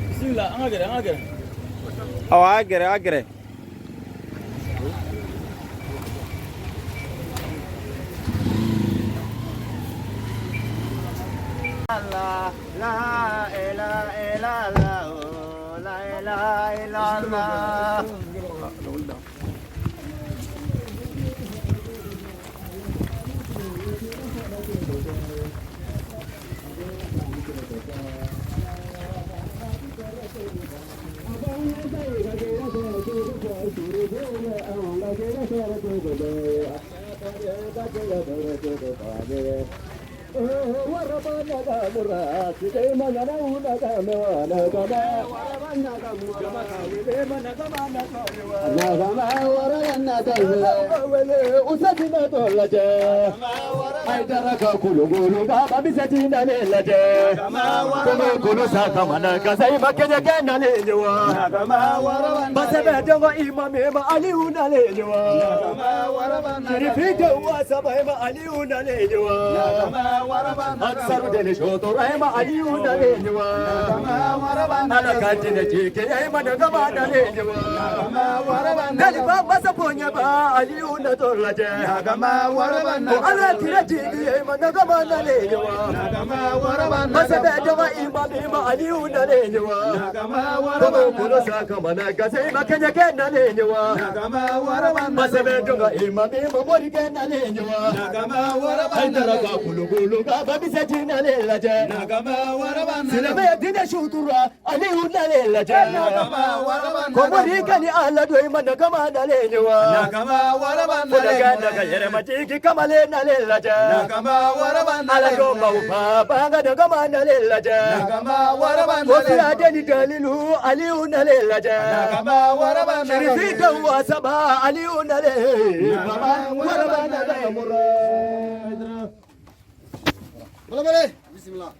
Bismillah, agak. Oh, agre. La ilaha illallah, la ilaha illallah. أكثر دل شوطر أي ما عليون دلينوا أنا كنت نجيك أي ما نجمع دلينوا دل بابا سبوني با عليون دلجة وأنا تنجيك أي ما نجمع دلينوا بس بجوا إمام ما عليون دلينوا كم كل ساك منا كسي ما كن يكن دلينوا بس بجوا إمام ما بوري كن دلينوا أنا كل بابسجنا ليلة نغما وربنا سلمي دين شوتورا علي ولا ليلة نغما وربنا كومريكاني على دويما نغما دلينوا نغما وربنا فدغنا غير ماجيكي كمالنا ليلة نغما وربنا على دوما وبابا نغما دليلة نغما وربنا وفي دني دليلو علي ولا ليلة نغما وربنا شريفي دوا سبا علي ولا ليلة نغما وربنا دمر Bismillah.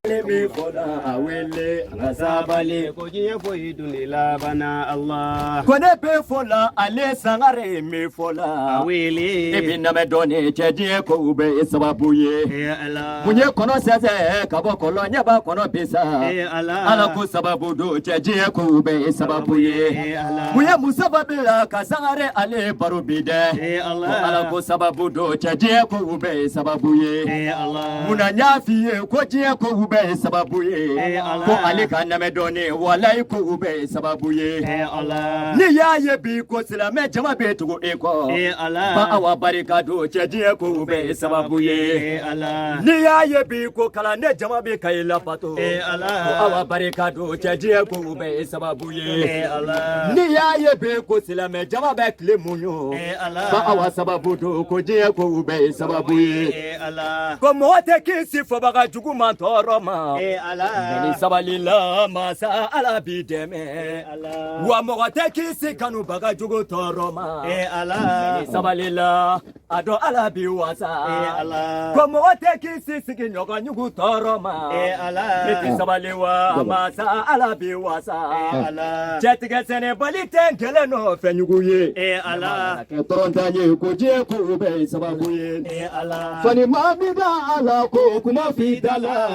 Lebe foda awele rasabale koje foyi dunila bana Allah kone be fola ale sangare me fola awele ebina me doni cheje ko ube sababuye ya Allah munye kono sese kabo kolo nyaba kono pisa ya Allah ala ko sababu do cheje ko ube sababuye ya Allah munye musababila ka sangare ale barubide ya Allah ala ko sababu do cheje ko ube sababuye ya Allah muna nyafiye ko je ko ube sababuye ko ale kana me doni walai ko ube sababuye ya Allah ni yaye bi ko silame jama be tugo eko ya Allah ba awa barika do cheje ko ube sababuye ya Allah ni yaye bi ko kala ne jama be kai la pato ya Allah ko awa barika do cheje ko ube sababuye ya Allah ni yaye bi ko silame jama be kle munyo ya Allah ba awa sababu do ko je ko ube sababuye ya Allah ko mote kisi fo baga jugu man toro ma ya Allah ni sabalila masa ala bideme Allah wa mote kisi kanu baga jugu toro ma ya Allah ni sabalila ado ala bi wasa ya Allah ko mote kisi sigi nyoga nyugu toro ma ya Allah ni sabaliwa masa ala bi wasa ya Allah jetige sene balite ngele no fenyugu ye ya Allah ke toronta ye ko je ko be sababu ye ya Allah fani mami da ala ko kuma fi dala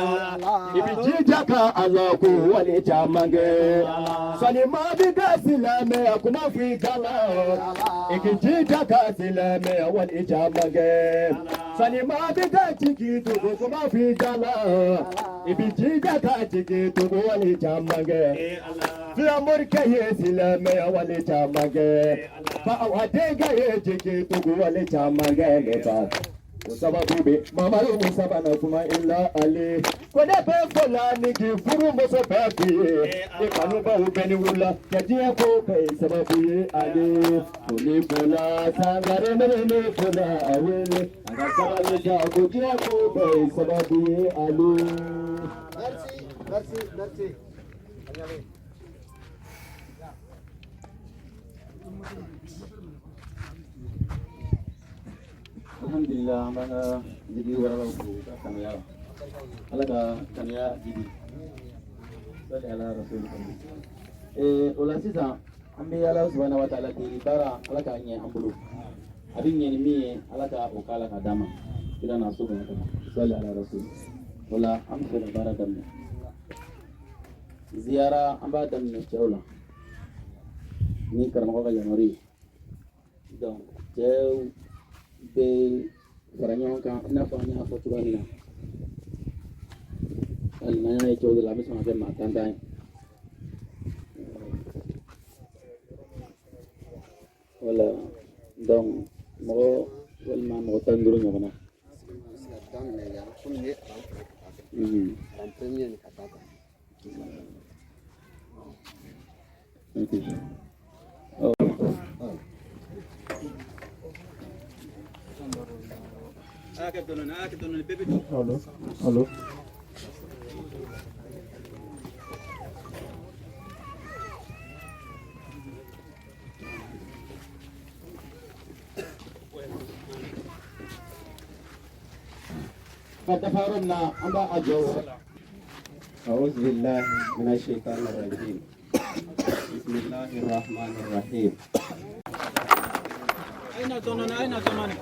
ibi jijaka ala ko wale jamange fani mami da silame kuma fi dala ibi jijaka silame wale jamange fani mami da chiki to kuma fi dala ibi jijaka chiki to wale jamange fi amor ke ye silame wale jamange fa awadega ye chiki to wale jamange leba sababu be mama yo musaba na kuma illa ale ko de be fola ni ki furu mo so be fi e kanu ba u be ni wula ke je ko be sababu ye ale ko ni fola sangare ne fola awele aga sababu ja ko je ko be sababu ye ale merci Alhamdulillah mana jadi warala ku kami ya alaga kami ya jadi salli ala rasulillah ulah sisa ambi Allah subhanahu wa ta'ala di bara alaga nya ambulu abin nya ni mi alaga ukala kadama kila na so kana salli ala rasul wala am ko da bara damne ziyara amba damne chawla ni karama ko yamari donc tew be faranyon kan na fa ni afo tugani na al nana e chawla la mission avec ma tante wala donc mo walma mo tanduru nyama Hello. فتفارمنا أبا أجو أعوذ بالله من الشيطان الرجيم بسم الله الرحمن الرحيم أين زمانك أين زمانك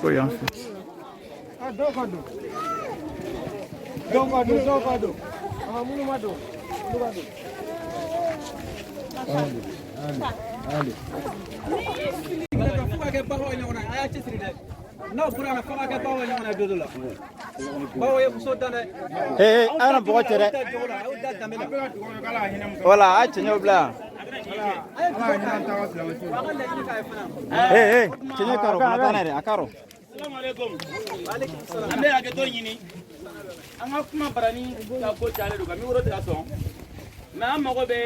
Koy en fait. Ah, dokado. Ah, munumado. أنا بقول ولا أتشنو بلا تشنو كارو كنا تانيري أكارو السلام عليكم ambe ake to nyini anga kuma barani ka ko chale do kami woro ta son na amago be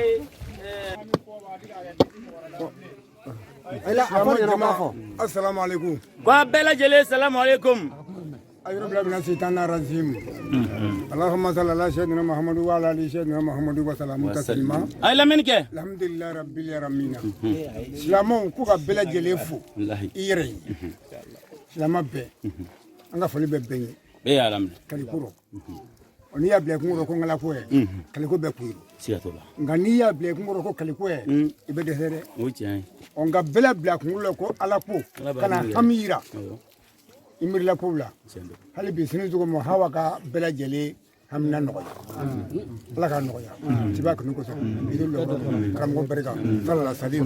Assalamu alaikum. kwa bela jele assalamu alaikum أيوة بلا من الشيطان الرجيم. اللهم صل على سيدنا محمد وعلى آل سيدنا محمد وسلم تسليما. ay la menke الحمد لله رب العالمين. سلامون كوكا بلا جليفو. إيري. سلام به. أنا فلي ببني. be alam كاليكورو. ونيا بلا كورو كونغلا كوي. كاليكو بكوي. siatola غانيا بلا كورو كو كاليكوي. يبدأ هذا. uchi onga bela bla kungulo ko alapo kana hamira imirla kula hali bi sinu zugo mo hawa ka bela jele hamna no ala ka no ya tibak no ko so bidu lo kam go berga sala salim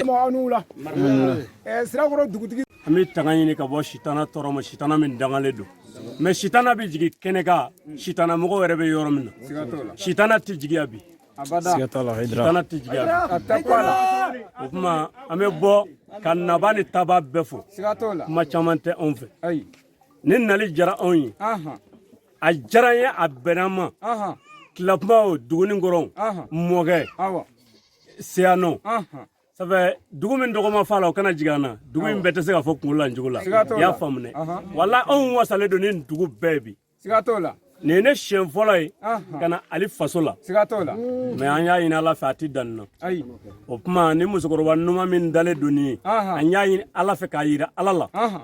mo anula sira goro dugutigi ami tangani ka bo shitana toromo shitana min dangale do mais shitana bi jigi kenega shitana mogo were be yoro min shitana ti jigi abi shitana ti jigi abi atakwala kuma ame bo kan nabani taba befo sigatola ma chamante on fait ay nin nali jara onyi aha a jara ye abenama aha klapma o duguni ngoron aha moge awa siano aha sabe dugu min dogo ma fala o kana jigana dugu min bete se ka fo kungula njugula ya famne walla on wasale do nin dugu bebi sigatola nene shen folo ye kana ali faso la sigatola mais an y'a ɲini ala fɛ a ti danni na ay o kuma ni musokɔrɔba numan min dalen doni ye an y'a ɲini ala fɛ k'a yira ala la aha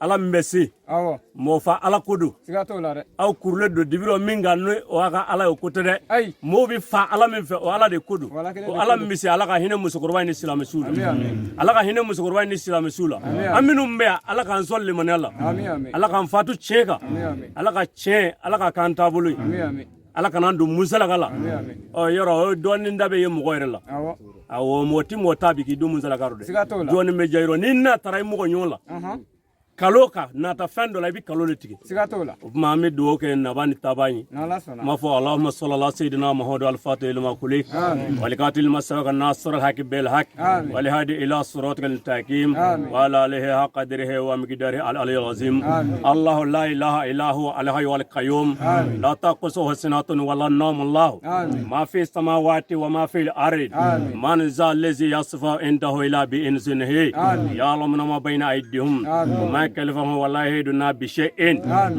ala min bɛ se awa mɔgɔ ala ko don sigatola re aw kurulen don dibiro min kan n'o o y'a ka ala ye o ko tɛ dɛ ay mɔgɔw bi fa ala min fɛ o ala de ko don Wala kelen o de ala ko min bɛ se ala ka hinɛ musokɔrɔba in ni silamɛsiw la amin ala ka hinɛ musokɔrɔba in ni silamɛsiw la an minnu bɛ yan ala k'an sɔn limaniya la amin amin ala k'an fatu tiɲɛ kan amin ala ka tiɲɛ ala ka k'an taabolo ye amin amin ala kana don musalaka la amin ɔ yɔrɔ o dɔɔnin da bɛ ye mɔgɔ yɛrɛ la awa awɔ mɔgɔ ti mɔgɔ ta bi k'i don musalaka rɔ dɛ Siga t'o la. dɔɔnin bɛ ja yɔrɔ ni n'a taara i mɔgɔ ɲɔgɔn la aha kalo kan nata fɛn dɔ la i bɛ kalo le tigɛ sigatola o tuma an bɛ dugawu kɛ naba ni taba ye nala sona ما فو اللهم صل على سيدنا محمد الفاتح لما كله ولقاتل المسرق الناصر الحق بالحق ولهادي الى صراطك المستقيم وعلى اله حق قدره ومقداره العلي العظيم الله لا اله الا هو الحي القيوم لا تقصه سنه ولا نوم الله ما في السماوات وما في الارض من ذا الذي يصفى عنده الا باذنه يعلم ما بين ايديهم وما يكلفه والله يهدنا بشيء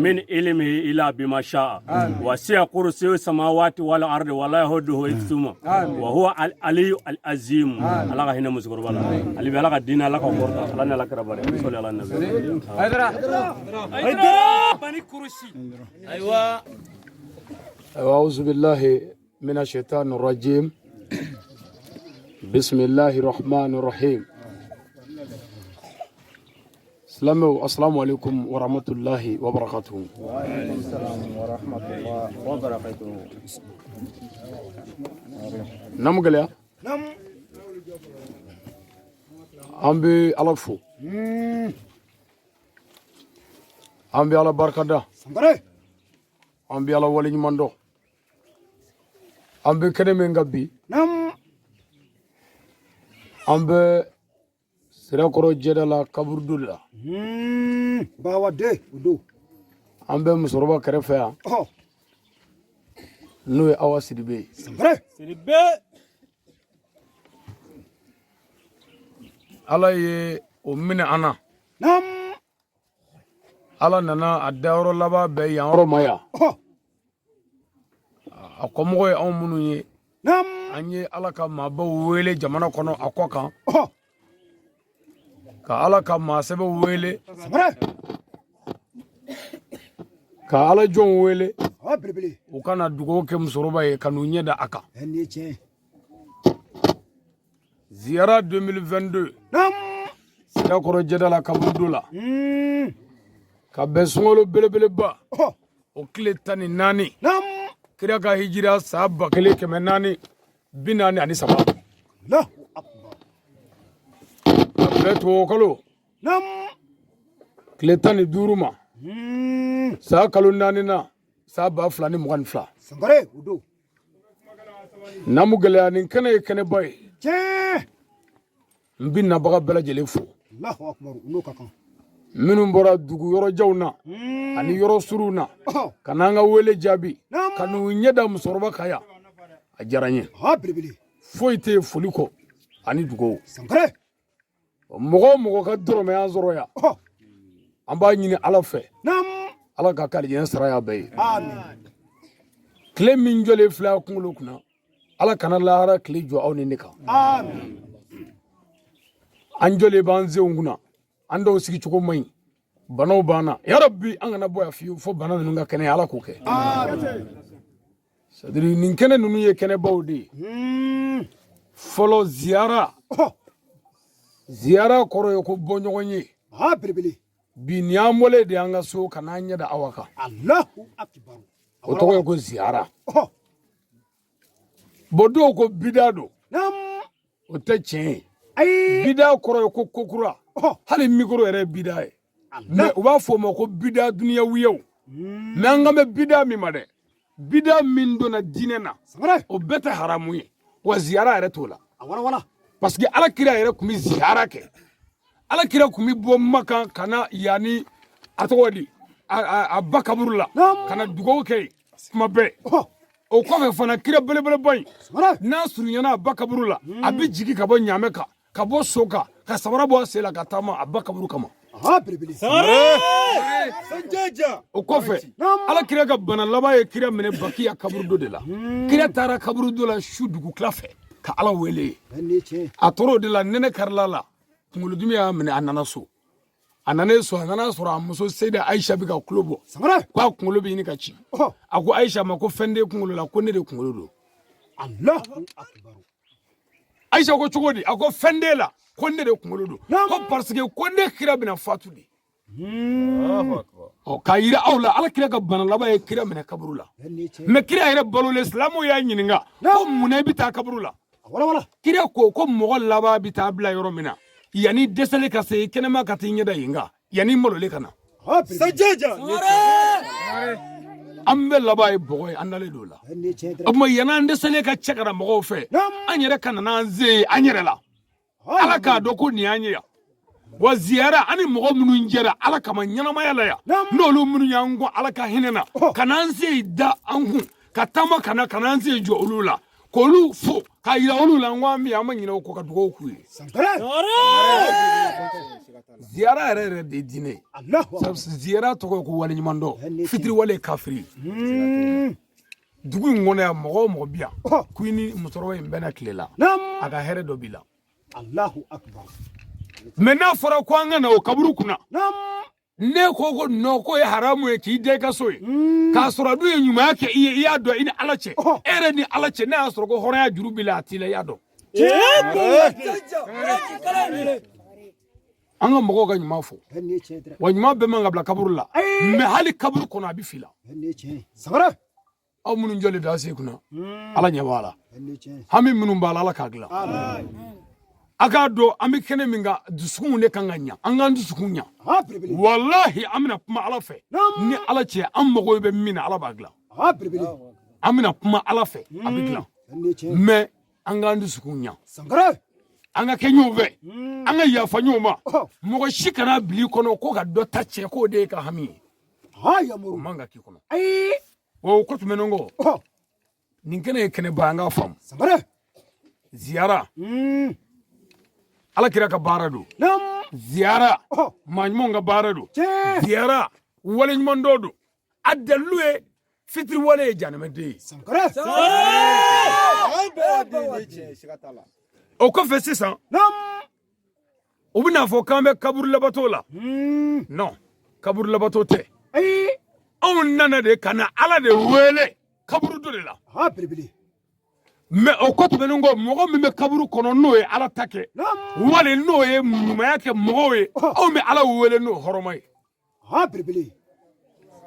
من علمه إلا بما شاء وسع كرسيه السماوات والأرض ولا يهده إثما وهو العلي العظيم الله هنا مذكور بالله اللي بيلاقي الدين الله كبرت الله نلا كربره صلى الله عليه وسلم هيدرا بني كرسي أيوة أعوذ بالله من الشيطان الرجيم بسم الله الرحمن الرحيم السلام عليكم ورحمة الله وبركاته. وعليكم السلام ورحمة الله وبركاته. نعم قليا. نعم. أمبي على فو. أمبي على بركة دا. أمبي على ولي مندو. أمبي كده من قبي. نعم. أمبي Sirakoro jedala kaburdula. Bawa de udo. Ambe musoroba kerefe ya. Oh. Nuwe awa sidibe. Sambare. Sidibe. Ala ye omine ana. Nam. Ala nana adawro laba be yanro maya. Oh. Akomogo ye anw minnu ye. Nam. An ye ala ka maaba wele jamana kɔnɔ a kɔ kan. Oh. Ka ala ka maasɛbɛ wele. Sambare. Ka ala jɔnw wele. Oh belebele. U kana dugawu kɛ musokɔrɔba ye ka n'u ɲɛ da a kan. Ɛni tiɲɛ. Ziyara 2022. Nam. Sirakɔrɔ jedala kaburudo la. Ka bɛn sunkalo belebeleba. Oh. O tile 14. Nam. Kira ka hijira san 1443. La. Bɛɛ tubabu kalo. Nam. Tile 15 ma. San kalo 4 na san 2022. Sambare udo. Namu gɛlɛya nin kɛnɛ ye kɛnɛba ye. Tiɲɛ. N bi nabaga bɛɛ lajɛlen fo. Allahu akbar uno ka kan. Minnu bɔra dugu yɔrɔjanw na ani yɔrɔ suruw na ka n'an ka wele jaabi ka n'u ɲɛ da musokɔrɔba kan yan a diyara n ye. Ah belebele. Foyi tɛ foli kɔ ani dugawu. Sambare. Mɔgɔ o mɔgɔ ka dɔrɔmɛ y'an sɔrɔ yan an b'a ɲini ala fɛ Nam. ala ka k'alijɛnɛ sara y'a bɛɛ ye. Amin. Tile min jɔlen filɛ a kunkolo kunna ala kana lahara tile jɔ aw ni ne kan. Amin. An jɔlen b'an senw kunna an dɔw sigi cogo man ɲi banaw banna yarabi an kana bɔ yan fiyewu fo bana ninnu ka kɛnɛya ala k'o kɛ. C'est à dire nin kɛnɛ ninnu ye kɛnɛbaw de ye. Fɔlɔ ziyara kɔrɔ ye ko bɔ ɲɔgɔn ye. Ah belebele. Bi ni an bɔlen de an ka so ka n'an ɲɛ da aw kan. Allahu akbar. O tɔgɔ ye ko ziyara. Oh. Bɔn dɔw ko bida don Nam. o tɛ tiɲɛ ye. Ayi. Bida kɔrɔ ye ko kokura hali mikoro yɛrɛ ye bida ye mais u b'a fɔ o ma ko bida duniyawiyew mais an kan bɛ bida min ma dɛ bida min donna diinɛ na o bɛɛ tɛ haramu ye wa ziyara yɛrɛ t'o la parce que ala kira yɛrɛ tun bɛ ziyara kɛ ala kira tun bɛ bɔ Makan ka na yanni a tɔgɔ di a ba kaburu la ka na dugawu kɛ yen kuma bɛɛ o kɔfɛ fana kira belebeleba in n'a surunyana a ba kaburu la a bɛ jigin ka bɔ ɲaamɛ kan ka bɔ so kan ka samara bɔ a sen la ka taama a ba kaburu kama. O kɔfɛ ala kira ka bana laban ye kira minɛ Bakiya kaburu dɔ de la kira taara kaburu dɔ la su dugu tila fɛ ka ala wele a tora o de la nɛnɛ karila la kunkolodimi y'a minɛ a nana so a nana so a nana sɔrɔ a muso Seyida Ayisa bɛ ka tulo bɔ ko a kunkolo bɛ ɲini ka ci a ko Ayisa ma ko fɛn tɛ kunkolo la ko ne de kunkolo don. Ayisa ko cogo di a ko fɛn tɛ la ko ne de kunkolo don ko parce que ko ne kira bɛna fatu de. K'a yira aw la ala kira ka bana laban ye kira minɛ kaburu la mais kira yɛrɛ balolen silamɛw y'a ɲininka ko munna i bɛ taa kaburu la kira ko mɔgɔ laban bɛ taa bila yɔrɔ min na yanni dɛsɛli ka se kɛnɛma ka t'i ɲɛ da yen kan yanni malolen ka na. An bɛ laban ye bɔgɔ ye an dalen don o la o tuma yanni an dɛsɛlen ka cɛ ka na mɔgɔw fɛ an yɛrɛ ka na n'an se ye an yɛrɛ la ala k'a dɔn ko nin y'an ye yan. Wa ziyara ani mɔgɔ minnu jɛra ala kama ɲɛnamaya la yan n'olu minnu y'an kɔ ala ka hinɛ na ka n'an se da an kun ka taama ka n'an se jɔ olu la k'olu fo ka yira olu la n ko an bɛ an ma ɲinɛ o kɔ ka dugawu k'u ye ziyara yɛrɛ de ye diinɛ ye ziyara tɔgɔ ye ko waleɲuman dɔn fitiri wale kafiri dugu in kɔnɔ yan mɔgɔ o mɔgɔ bi yan ko i ni musokɔrɔba in bɛnna tile la a ka hɛrɛ dɔ b'i la mɛ n'a fɔra ko an ka na o kaburu kunna ne ko ko non ko ye haramu ye k'i den ka so ye k'a sɔrɔ a dun ye ɲumanya kɛ i ye i y'a dɔn i ni ala cɛ e yɛrɛ ni ala cɛ ne y'a sɔrɔ ko hɔrɔnya juru b'i la a t'i la i y'a dɔn an ka mɔgɔw ka ɲuman fɔ wa ɲuman bɛɛ man ka bila kaburu la mɛ hali kaburu kɔnɔ a bɛ f'i la aw minnu jɔlen don a sen kunna ala ɲɛ b'a la hami minnu b'a la ala k'a dilan a k'a dɔn an bɛ kɛnɛ min kan dusukun de kan ka ɲa an k'an dusukun ɲa walahi an bɛna kuma ala fɛ ni ala cɛ an mago bɛ min na ala b'a dilan an bɛna kuma ala fɛ a bɛ dilan mɛ an k'an dusukun ɲa an ka kɛ ɲɔgɔn fɛ an ka yafa ɲɔgɔn ma mɔgɔ si kana bila i kɔnɔ ko ka dɔ ta cɛ k'o de ye ka hami ye o man ka k'i kɔnɔ o ko tɛmɛnen kɔ nin kɛnɛ ye kɛnɛba an k'a faamu ziyara ala kira ka baara don ziyara maa ɲumanw ka baara don ziyara wale ɲuman dɔ don a dalilu ye fitiri wale ye janɛmɛden ye o kɔfɛ sisan u bɛna fɔ k'an bɛ kaburu labato la non kaburu labato tɛ anw nana de ka na ala de wele kaburu dɔ de la mɛ o ko tɛmɛnen kɔ mɔgɔ min bɛ kaburu kɔnɔ n'o ye ala ta kɛ wali n'o ye ɲumanya kɛ mɔgɔw ye anw bɛ ala wele n'o hɔrɔma ye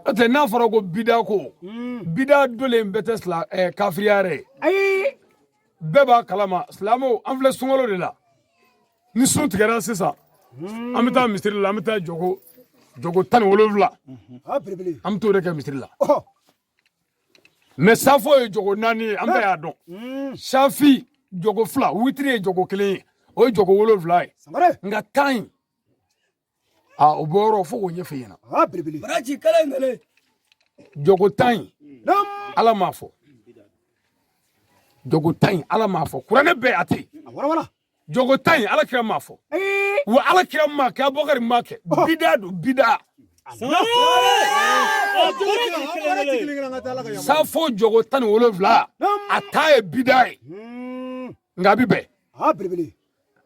n'o tɛ n'a fɔra ko bida ko bida dolen bɛɛ tɛ kafiriya yɛrɛ ye bɛɛ b'a kalama silamɛw an filɛ sunkalo de la ni sun tigɛra sisan an bɛ taa misiri la an bɛ taa jogo 17 an bɛ t'o de kɛ misiri la mɛ safo ye jogo 4 ye an bɛɛ y'a dɔn safi jogo 2 witiri ye jogo 1 ye o ye jogo 7 ye nka 10 in o bɔ yɔrɔ fo k'o ɲɛfɔ i ɲɛna jogo 10 in ala m'a fɔ jogo 10 in ala m'a fɔ kuranɛ bɛɛ a tɛ yen jogo 10 in ala kira m'a fɔ wa ala kira m'a kɛ abubakari m'a kɛ bida don bida safo jogo 17 a ta ye bida ye nka a bɛ bɛn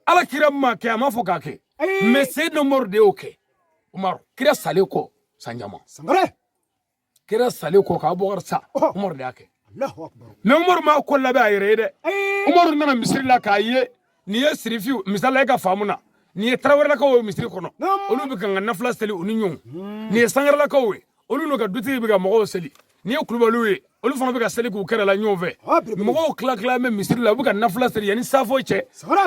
ala kira m'a kɛ a m'a fɔ k'a kɛ mɛ seydina umaru de y'o kɛ umaru kira salen kɔ sanjama kira salen kɔ k'a bɔkari sa umaru de y'a kɛ mɛ umaru m'a ko labɛn a yɛrɛ ye dɛ umaru nana misiri la k'a ye nin ye sirifiw misala e ka faamu na nin ye tarawelelakaw ye misiri kɔnɔ olu bɛ ka n ka nafila seli u ni ɲɔgɔn nin ye sangaralakaw ye olu n'u ka dutigi bɛ ka mɔgɔw seli nin ye kulubaliw ye olu fana bɛ ka seli k'u kɛrɛ la ɲɔgɔn fɛ mɔgɔw tila bɛ misiri la u bɛ ka nafila seli yanni safo cɛ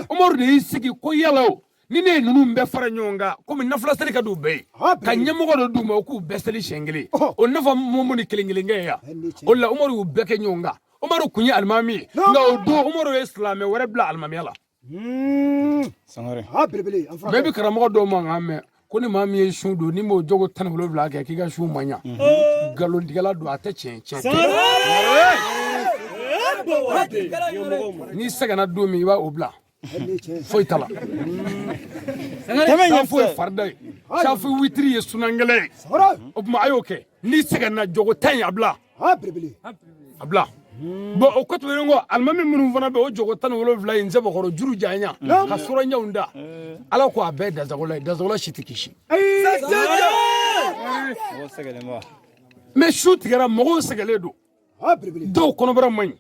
umaru de y'i sigi ko yala o ni ne ye ninnu bɛɛ fara ɲɔgɔn kan komi nafila seli ka d'u bɛɛ ye ka ɲɛmɔgɔ dɔ d'u ma u k'u bɛɛ seli siɲɛ kelen o nafa mɔmu ni kelen kelen kɛ yan o la umaru y'u bɛɛ kɛ ɲɔgɔn kan umaru kun ye alimami ye nka o don umaru ye silamɛ wɛrɛ bila alimamiya la mɛ i bɛ karamɔgɔ dɔw ma nka mɛn ko ni maa min ye sun don ni m'o jogo 17 kɛ k'i ka sun man ɲa nkalontigɛla don a tɛ tiɲɛ n'i sɛgɛnna don min i b'a o bila foyi t'a la safo ye farida ye safi witiri ye sunangɛlɛ ye o tuma a y'o kɛ n'i sɛgɛnna jogo 10 in a bila bon o ko tɛmɛnen kɔ alimami minnu fana bɛ o jogo 17 in sɛbɛkɔrɔ juru janya ka sɔrɔ ɲɛw da ala ko a bɛɛ dasagola ye dasagola si tɛ kisi mɛ su tigɛra mɔgɔw sɛgɛlen don dɔw kɔnɔbara man ɲi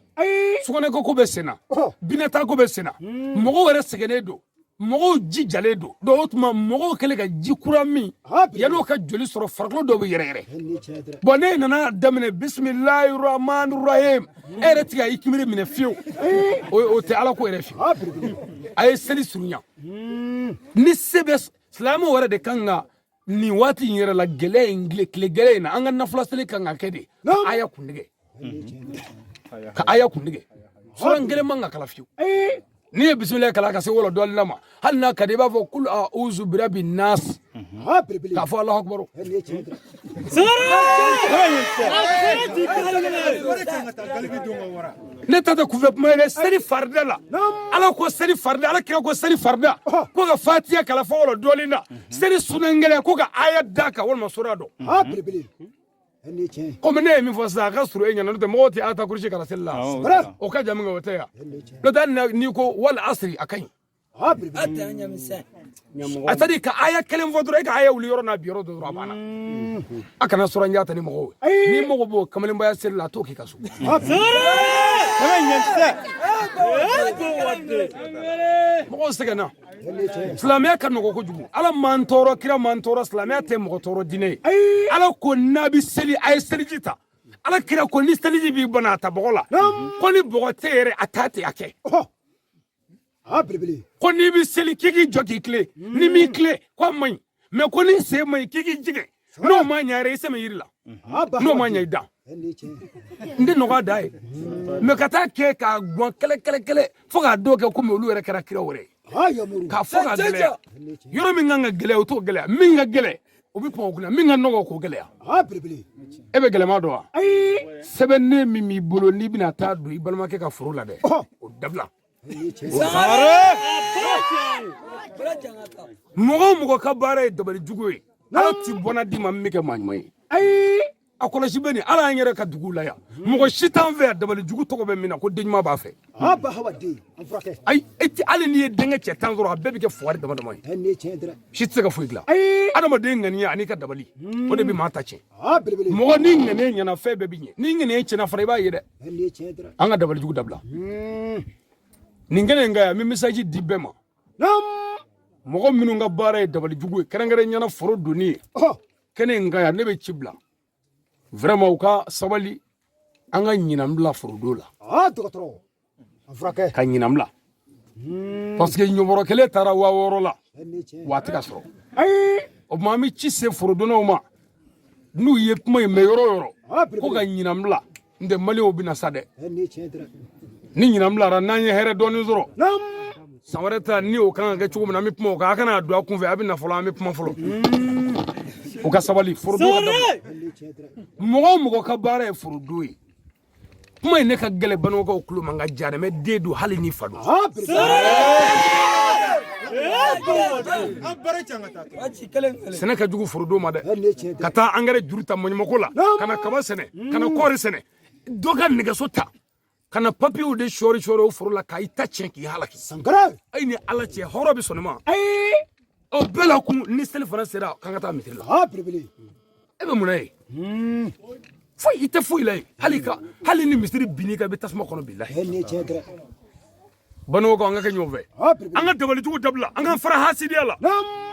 sugunɛko ko bɛ sen na binɛta ko bɛ sen na mɔgɔw yɛrɛ sɛgɛlen don mɔgɔw jijalen don donc o tuma mɔgɔw kɛlen ka ji kura min yan'o ka joli sɔrɔ farikolo dɔw bɛ yɛrɛyɛrɛ bon ne nana daminɛ bisimilahi rahmani rahim e yɛrɛ tigɛ i kimiri minɛ fiyewu o tɛ ala ko yɛrɛ fiyewu a ye seli surunya ni se bɛ silamɛw yɛrɛ de kan ka nin waati in yɛrɛ la gɛlɛya in tile gɛlɛya in na an ka nafila seli kan ka kɛ de ka aya kundigɛ suran gɛlɛn man ka kala fiyewu n'i ye bisimilayi kalan ka se wolo dɔɔnin ma hali n'a ka di i b'a fɔ kul a'uzu birabi nas k'a fɔ alahu akibaru ne tata kufe kuma ne seli farda la ala ko seli farda ala kira ko seli farda ko ka fatiya kala fawlo dolina seli sunangele ko ka aya daka wal masurado ha bele ko mene mi fo sa ka suru enya no te moti ata kurshi kala sella o ka jamu ga wata ya do dan ni ko wal asri akai ha bele atadi ka aya kelen fo duro ka aya wuli yoro na biro do abana akana sura nyata ni mo ni mo bo kamalin baya sella to ki kasu mo segana silamɛya ka nɔgɔ kojugu ala man tɔɔrɔ kira man tɔɔrɔ silamɛya tɛ mɔgɔ tɔɔrɔ diinɛ ye ala ko n'a bɛ seli a ye seliji ta ala kira ko ni seliji b'i bana a ta bɔgɔ la ko ni bɔgɔ tɛ yɛrɛ a t'a tɛ a kɛ ko n'i bɛ seli k'i k'i jɔ k'i tile ni m'i tile ko a man ɲi mɛ ko ni sen man ɲi k'i k'i jigin n'o ma ɲɛ yɛrɛ i sɛmɛ yiri la n'o ma ɲɛ i da n tɛ nɔgɔya da ye mɛ ka taa kɛ k'a gɔn kɛlɛ fo k'a dɔw kɛ komi olu yɛrɛ kɛra kira wɛrɛ ye k'a fɔ ka gɛlɛya yɔrɔ min kan ka gɛlɛya o t'o gɛlɛya min ka gɛlɛ o bɛ pɔn o kunna min ka nɔgɔ k'o gɛlɛya e bɛ gɛlɛma dɔn wa sɛbɛnnen min b'i bolo n'i bɛna taa don i balimakɛ ka foro la dɛ o dabila mɔgɔ o mɔgɔ ka baara ye dabalijugu ye ala ti bɔnna d'i ma min bɛ kɛ maa ɲuman ye a kɔlɔsi bɛ nin ala y'an yɛrɛ ka dugu la yan mɔgɔ si t'an fɛ yan dabalijugu tɔgɔ bɛ min na ko denɲuman b'a fɛ ayi hali n'i ye denkɛ cɛ 10 sɔrɔ a bɛɛ bɛ kɛ fugari dama dama ye si tɛ se ka foyi dilan adamaden ŋaniya ani ka dabali o de bɛ maa ta tiɲɛ mɔgɔ ni ŋaniya ɲɛna fɛn bɛɛ bɛ ɲɛ ni ŋaniya tiɲɛna fana i b'a ye dɛ an ka dabalijugu dabila nin kɛnɛ in ka yan n bɛ message di bɛɛ ma mɔgɔ minnu ka baara ye dabalijugu ye kɛrɛnkɛrɛnnenya foro donni ye kɛnɛ in ka yan ne bɛ ci bila vraiment u ka sabali an ka ɲinam bila forodo la ka ɲinam bila parce que ɲɔbɔrɔ kelen taara 6000 la waati ka sɔrɔ o tuma an bɛ ci se forodonaw ma n'u ye kuma in mɛn yɔrɔ o yɔrɔ ko ka ɲinam bila n tɛ maliyɛnw bɛ na sa dɛ ni ɲinam bilara n'an ye hɛrɛ dɔɔni sɔrɔ san wɛrɛ ta ni o kan ka kɛ cogo min na an bɛ kuma o kan a kana don a kun fɛ a bɛ na fɔlɔ an bɛ kuma fɔlɔ o ka sabali forodo ka dabila mɔgɔ o mɔgɔ ka baara ye forodo ye kuma in ne ka gɛlɛ banɔgɔkaw kulo man ka ja dɛ mɛ den don hali ni fa don sɛnɛ ka jugu forodo ma dɛ ka taa angɛrɛ juru ta mɔɲɔmako la ka na kaba sɛnɛ ka na kɔɔri sɛnɛ dɔ ka nɛgɛso ta ka na papiyew de sɔɔri o foro la k'a i ta tiɲɛ k'i halaki ayi ni ala cɛ hɔrɔn bɛ sɔn nin ma o bɛɛ la kun ni seli fana sera k'an ka taa misiri la e bɛ mun na ye foyi i tɛ foyi la ye hali ni misiri binni kan i bɛ tasuma kɔnɔ bilahi banɔgɔkaw an ka kɛ ɲɔgɔn fɛ an ka dabalijugu dabila an ka fara hasidiya la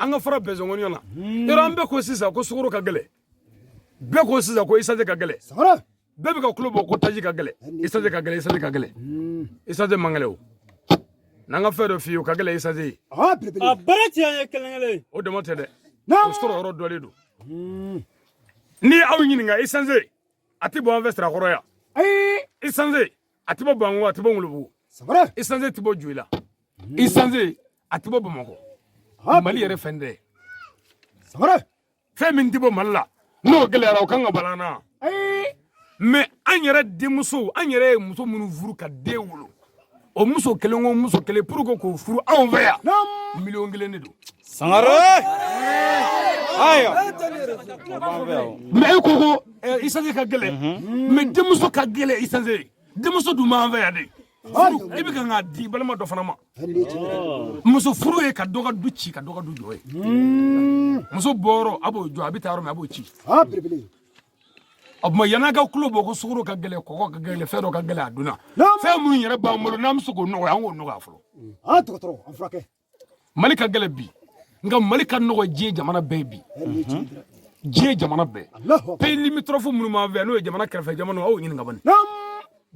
an ka fara bɛnsɔngɔniya la yɔrɔ an bɛɛ ko sisan ko sukaro ka gɛlɛ bɛɛ ko sisan ko isaje ka gɛlɛ bɛɛ bɛ ka kulo bɔ ko taji ka gɛlɛ isaje ka gɛlɛ isaje ka gɛlɛ isaje man gɛlɛ o n'an ka fɛn dɔ f'i ye o ka gɛlɛ isaje ye a baara cɛ an ye kelen o dama tɛ dɛ o sɔrɔ yɔrɔ dɔlen don ni aw ɲininka isaje a tɛ bɔ an fɛ sirakɔrɔ yan isaje a tɛ bɔ bango a tɛ bɔ ngolobugu isaje tɛ bɔ joyi la isaje a tɛ bɔ bamakɔ mali yɛrɛ fɛn tɛ fɛn min tɛ bɔ mali la n'o gɛlɛyara o kan ka bala an na mɛ an yɛrɛ denmuso an yɛrɛ ye muso minnu furu ka den wolo o muso kelen o muso kelen pour que k'o furu anw fɛ yan 1,000,000 de don sangare ayo mɛ e ko ko isaje ka gɛlɛ mɛ denmuso ka gɛlɛ isaje denmuso dun b'an fɛ yan de e bɛ kan k'a di balima dɔ fana ma muso furu ye ka dɔ ka du ci ka dɔ ka du jɔ ye muso bɔyɔrɔ a b'o jɔ a bɛ taa yɔrɔ min a b'o ci o tuma yan'a ka kulo bɔ ko sukaro ka gɛlɛ kɔgɔ ka gɛlɛ fɛn dɔ ka gɛlɛ a dunna fɛn minnu yɛrɛ b'an bolo n'an bɛ se k'o nɔgɔya an k'o nɔgɔya fɔlɔ mali ka gɛlɛ bi nka mali ka nɔgɔ diɲɛ jamana bɛɛ bi diɲɛ jamana bɛɛ pays limitrophes minnu b'an fɛ n'o ye jamana kɛrɛfɛ jamana aw ɲininka bani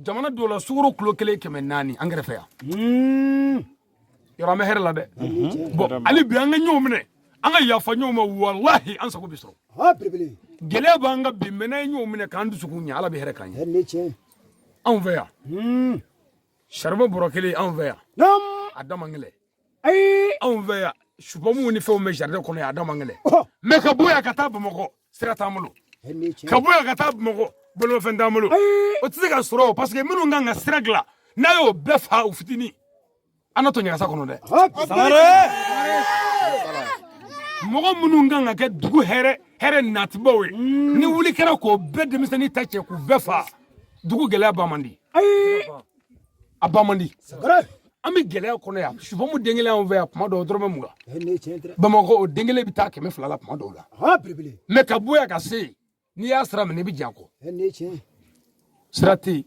jamana dɔw la sukaro kilo 1 400 an kɛrɛfɛ yan yɔrɔ an bɛ hɛrɛ la dɛ bon hali bi an ka ɲɔgɔn minɛ an ka yafa ɲɔgɔn ma walahi an sago bɛ sɔrɔ gɛlɛya b'an ka bi mɛ n'an ye ɲɔgɔn minɛ k'an dusukun ɲɛ ala bɛ hɛrɛ k'an ye anw fɛ yan saribɔn bɔrɔ 1 anw fɛ yan a da man gɛlɛ anw fɛ yan supamuw ni fɛnw bɛ jardin kɔnɔ yan a da man gɛlɛ mɛ ka bɔ yan ka taa bamakɔ sira t'an bolo ka bɔ yan ka taa Bamakɔ bolomafɛn t'an bolo o tɛ se ka sɔrɔ o parce que minnu kan ka sira dilan n'a y'o bɛɛ fa u fitinin an na to ɲagasa kɔnɔ dɛ mɔgɔ minnu kan ka kɛ dugu hɛrɛ natibaw ye ni wuli kɛra k'o bɛɛ denmisɛnnin ta cɛ k'u bɛɛ fa dugu gɛlɛya ba man di a ba man di an bɛ gɛlɛya kɔnɔ yan sufamu den kelen anw fɛ yan kuma dɔw dɔrɔmɛ 20 Bamakɔ o den kelen bɛ taa 200 la kuma dɔw la mais ka bɔ yan ka se yen n'i y'a sira minɛ i bɛ jan kɔ sira tɛ yen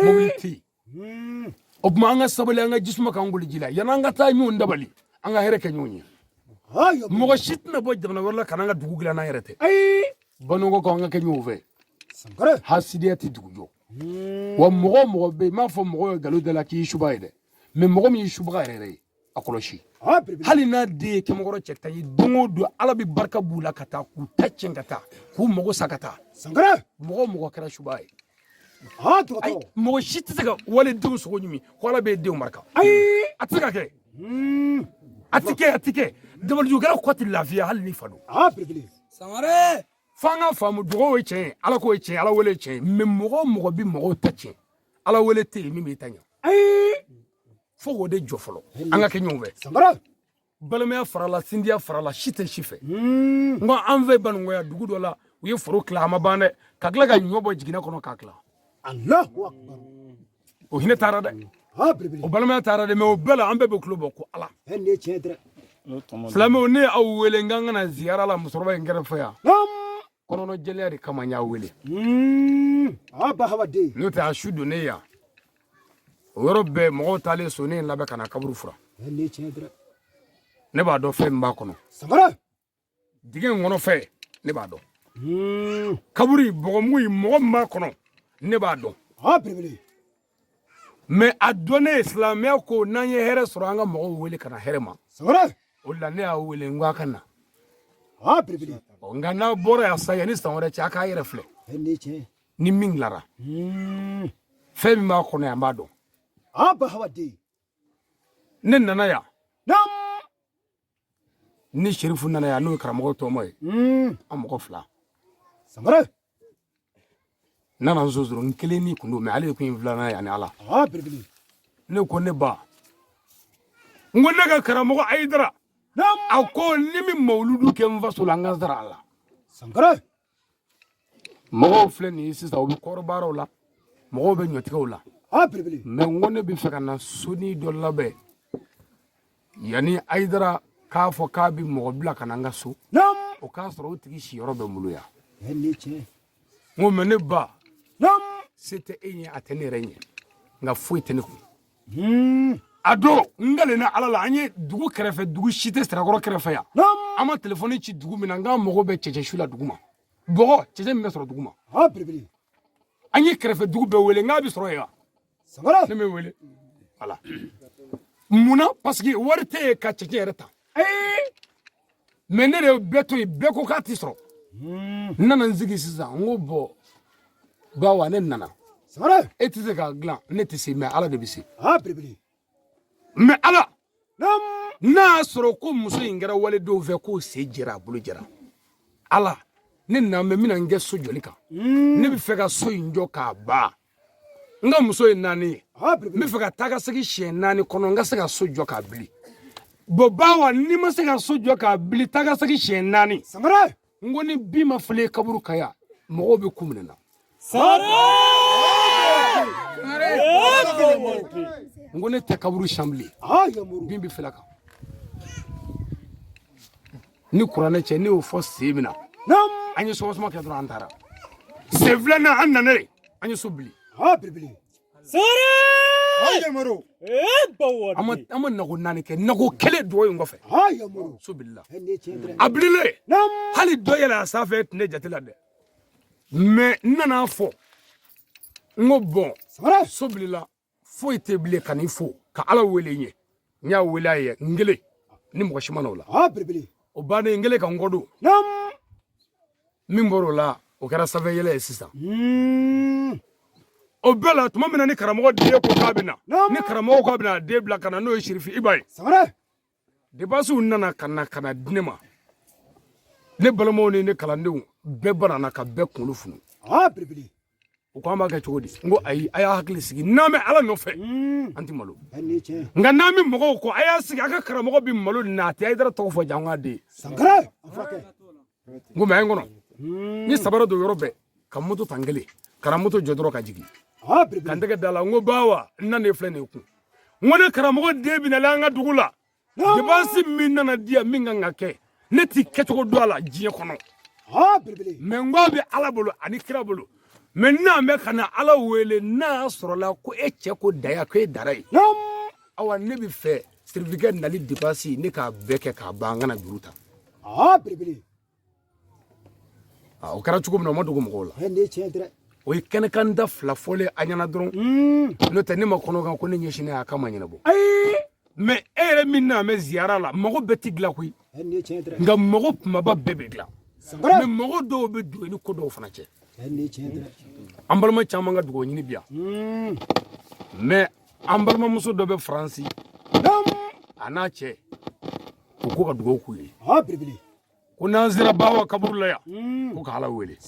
mobili tɛ yen o tuma an ka sabali an ka jisuma k'an goli ji la yanni an ka taa ɲɔgɔn dabali an ka hɛrɛ kɛ ɲɔgɔn ye mɔgɔ si tɛna bɔ jamana wɛrɛ la ka n'an ka dugu dilan n'an yɛrɛ tɛ banikɔ k'an ka kɛ ɲɔgɔn fɛ hasidiya tɛ dugu jɔ wa mɔgɔ bɛ yen n m'a fɔ mɔgɔ ye nkalon da la k'i suba ye dɛ mais mɔgɔ min y'i subaga yɛrɛ ye a kɔlɔsi hali n'a den ye kɛmɛkɔrɔ cɛ tan ye don o don ala bɛ barika b'u la ka taa k'u ta tiɲɛ ka taa k'u mago sa ka taa mɔgɔ kɛra subaga ye mɔgɔ si tɛ se ka waledenw sogo ɲimi ko ala bɛ denw marika a tɛ se ka kɛ a tɛ kɛ dabalijugukɛla kɔ tɛ lafiya hali ni fa don f'an ka faamu dugawu ye tiɲɛ ye ala k'o ye tiɲɛ ala wele ye tiɲɛ ye mais mɔgɔ bɛ mɔgɔw ta tiɲɛ ala wele tɛ yen min b'i ta ɲɛ fo k'o de jɔ fɔlɔ an ka kɛ ɲɔgɔn fɛ balimaya farala sindiya farala si tɛ si fɛ n ko an fɛ banikɔya dugu dɔ la u ye foro tila a ma ban dɛ ka tila ka ɲɔ bɔ jiginɛ kɔnɔ k'a tila o hinɛ taara dɛ o balimaya taara dɛ mais o bɛɛ la an bɛɛ bɛ tulo bɔ ko ala silamɛw ne y'aw wele n kan ka na ziyara la musokɔrɔba in kɛrɛfɛ yan kɔnɔnɔ jɛlenya de kama n y'a wele n'o tɛ a su don ne yan o yɔrɔ bɛɛ mɔgɔw taalen so ne ye labɛn ka na kaburu fura ne b'a dɔn fɛn min b'a kɔnɔ dingɛ in kɔnɔ fɛn ne b'a dɔn kaburu bɔgɔmugu mɔgɔ min b'a kɔnɔ ne b'a dɔn mais a dɔn ne ye silamɛya ko n'an ye hɛrɛ sɔrɔ an ka mɔgɔw wele ka na hɛrɛ ma o la ne y'a wele n ko a ka na nka n'a bɔra yan sa yanni san wɛrɛ cɛ a k'a yɛrɛ filɛ ni min dilara fɛn min b'a kɔnɔ yan n b'a dɔn ne nana yan ni sherifu nana yan n'o ye karamɔgɔ tɔmɔ ye an mɔgɔ 2 nana n sonsoro n kelen ni kun don mais ale de kun ye 2nan ye ani ala ne ko ne ba n ko ne ka karamɔgɔ Ayidara a ko ni min mawuludu kɛ n faso la n ka sara a la mɔgɔw filɛ nin ye sisan u bɛ kɔrɔbaaraw la mɔgɔw bɛ ɲɔtigɛw la mais n ko ne bɛ fɛ ka na soni dɔ labɛn yanni Ayidara k'a fɔ k'a bɛ mɔgɔ bila ka na n ka so o k'a sɔrɔ o tigi siyɔrɔ bɛ n bolo yan n ko mais ne ba se tɛ e ɲɛ a tɛ ne yɛrɛ ɲɛ nka foyi tɛ ne kun a don n galenna ala la an ye dugu kɛrɛfɛ dugu si tɛ sirakɔrɔ kɛrɛfɛ yan an ma telefɔni ci dugu min na n k'an mago bɛ cɛcɛ su la dugu ma bɔgɔ cɛcɛ min bɛ sɔrɔ dugu ma an ye kɛrɛfɛ dugu bɛɛ wele n k'a bɛ sɔrɔ yen wa ne m'e wele voilà munna parce que wari tɛ yen ka cɛcɛ yɛrɛ ta mais ne de bɛɛ to yen bɛɛ ko k'a tɛ sɔrɔ n nana n sigi sisan n ko bɔn bawa ne nana e tɛ se k'a dilan ne tɛ se mais ala de bɛ se mais ala n'a y'a sɔrɔ ko muso in kɛra waledenw fɛ k'o se jɛra a bolo jɛra ala ne nana mɛ n bɛna n kɛ so jɔli kan ne bɛ fɛ ka so in jɔ k'a ban n ka muso ye 4 ye n bɛ fɛ ka taa ka segin siɲɛ 4 kɔnɔ n ka se ka so jɔ k'a bili bɔn bawa ni ma se ka so jɔ k'a bili taa ka segin siɲɛ 4 n ko ni bin ma falen kaburu kan yan mɔgɔw bɛ ku minɛ na n ko ne tɛ kaburu sanbile bin bɛ fɛla kan ni kuranɛ cɛ ne y'o fɔ sen min na an ye sɔgɔsɔgɔ kɛ dɔrɔn an taara sen 2nan an nana yen an ye so bili an ma nago 4 kɛ nago 1 dɔgɔ in kɔfɛ so bilila a bililen hali dɔ yɛlɛ a sanfɛ tun tɛ jate la dɛ mais n nana fɔ n ko bɔn so bilila foyi tɛ bilen ka n'i fo ka ala wele n ye n y'a wele a ye n kelen ni mɔgɔ si ma na o la o bannen n kelen ka n kɔdon min bɔr'o la o kɛra sanfɛ yɛlɛ ye sisan o bɛɛ la tuma min na ni karamɔgɔ den ko k'a bɛ na ni karamɔgɔ k'a bɛ na a den bila ka na n'o ye Sirifi Iba ye dépenses nana ka na di ne ma ne balamo ne kalandenw bɛɛ banana ka bɛɛ kunkolo funu belebele o ko an b'a kɛ cogo di n ko ayi a y'a hakili sigi n'an bɛ ala nɔfɛ an tɛ malo nka n'an bɛ mɔgɔw kɔ a y'a sigi a ka karamɔgɔ bɛ malo nati a ye dara tɔgɔ fɔ jan ka den sankara n ko mɛ an kɔnɔ ni sabara don yɔrɔ bɛɛ ka moto tan kelen ka moto jɔ dɔrɔn ka jigin ka n tɛgɛ da la n ko bawa n na ne filɛ nin kun n ko ne karamɔgɔ den bɛ na an ka dugu la depansi min nana di yan min kan ka kɛ ne t'i kɛcogo dɔn a la diɲɛ kɔnɔ mɛ n ko a bɛ ala bolo ani kira bolo mɛ n'an bɛ ka na ala wele n'a sɔrɔla ko e cɛ ko daya ko e dara ye awa ne bɛ fɛ sirifikɛ nali depansi ne k'a bɛɛ kɛ k'a ban an kana juru ta o kɛra cogo min na o ma dogo mɔgɔw la o ye kɛnɛkan da fila fɔlen a ɲɛna dɔrɔn n'o tɛ ne ma kɔnɔ kan ko ne ɲɛsinnen a kama ɲɛnabɔ mɛ e yɛrɛ min n'a mɛ ziyara la mɔgɔ bɛɛ tɛ dilan koyi nka mɔgɔ kumaba bɛɛ bɛ dilan mɛ mɔgɔ dɔw bɛ dogo ni ko dɔw fana cɛ an balima caman ka dugawu ɲini bi yan mɛ an balimamuso dɔ bɛ faransi a n'a cɛ u ko ka dugawu k'u ye ko n'an sera bawa kaburu la yan ko ka ala wele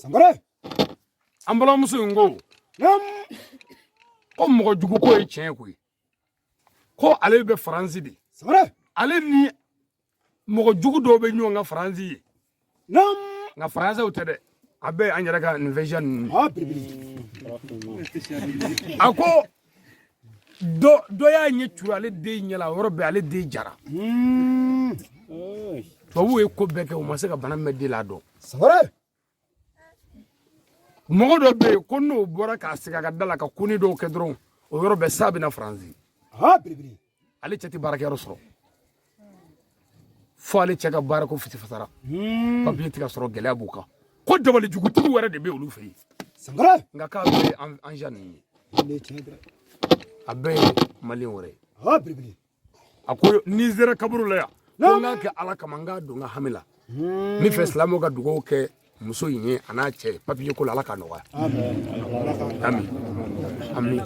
an balimamuso in ko mɔgɔ jugu ko ye tiɲɛ koyi ko ale bɛ faransi de ale ni mɔgɔ jugu dɔw bɛ ɲɔgɔn ka faransi ye nka faransɛw tɛ dɛ a bɛ an yɛrɛ ka nin version ninnu a ko dɔ y'a ɲɛ curu ale den ɲɛ la o yɔrɔ bɛɛ ale den jara tubabuw ye ko bɛɛ kɛ u ma se ka bana mɛn den la dɔn mɔgɔ dɔ bɛ yen ko n'o bɔra k'a sigi a ka da la ka koni dɔw kɛ dɔrɔn o yɔrɔ bɛɛ sa bɛna faransi ale cɛ tɛ baarakɛyɔrɔ sɔrɔ fo ale cɛ ka baara ko fiti fasara papiye tɛ ka sɔrɔ gɛlɛya b'u kan ko dabali jugutigi wɛrɛ de bɛ olu fɛ yen nka k'a bɛɛ ye an ja ninnu ye a bɛɛ ye maliyɛn wɛrɛ ye a ko n'i sera kaburu la yan ko n k'a kɛ ala kama n k'a don n ka hami la n bɛ fɛ silamɛw ka dugawu kɛ muso in ye a n'a cɛ papiye ko la ala k'a nɔgɔya ami ami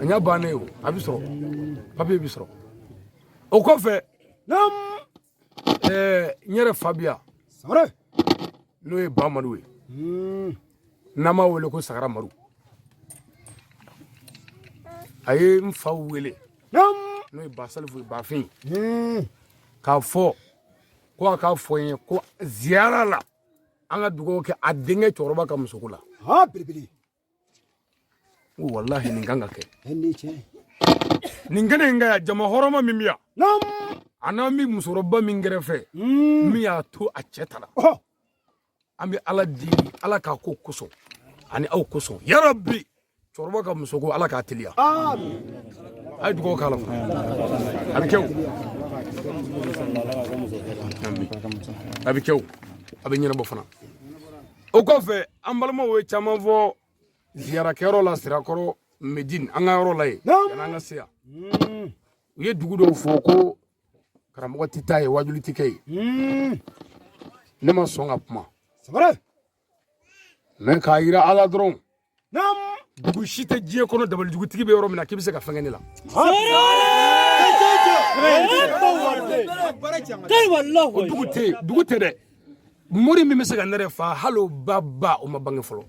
n y'a bannen ye o a bɛ sɔrɔ papiye bɛ sɔrɔ o kɔfɛ n yɛrɛ fa bi yan n'o ye ba madu ye n'an b'a wele ko sagara madu a ye n fa wele n'o ye ba salifu ye bafin k'a fɔ ko a k'a fɔ n ye ko ziyara la an ka dugawu kɛ a denkɛ cɛkɔrɔba ka musoko la n ko walahi nin kan ka kɛ nin kɛnɛ in ka yan jama hɔrɔma min bɛ yan a n'an bɛ musokɔrɔba min kɛrɛfɛ min y'a to a cɛ ta la an bɛ ala deli ala k'a ko kosɔn ani aw kosɔn yarabi cɛkɔrɔba ka musoko ala k'a teliya a ye dugawu k'a la a bɛ kɛ o a bɛ kɛ o a bɛ ɲɛnabɔ fana o kɔfɛ an balimaw ye caman fɔ ziyarakɛyɔrɔ la sirakɔrɔ medine an ka yɔrɔ la yen yan'an ka se yan u ye dugu dɔw fɔ ko karamɔgɔ tɛ taa ye wajuli tɛ kɛ yen ne ma sɔn ka kuma mɛ k'a yira ala dɔrɔn dugu si tɛ diɲɛ kɔnɔ dabalijugutigi bɛ yɔrɔ min na k'i bɛ se ka fɛn kɛ ne la o dugu tɛ dɛ mori min bɛ se ka ne yɛrɛ fa hali o ba o ma bange fɔlɔ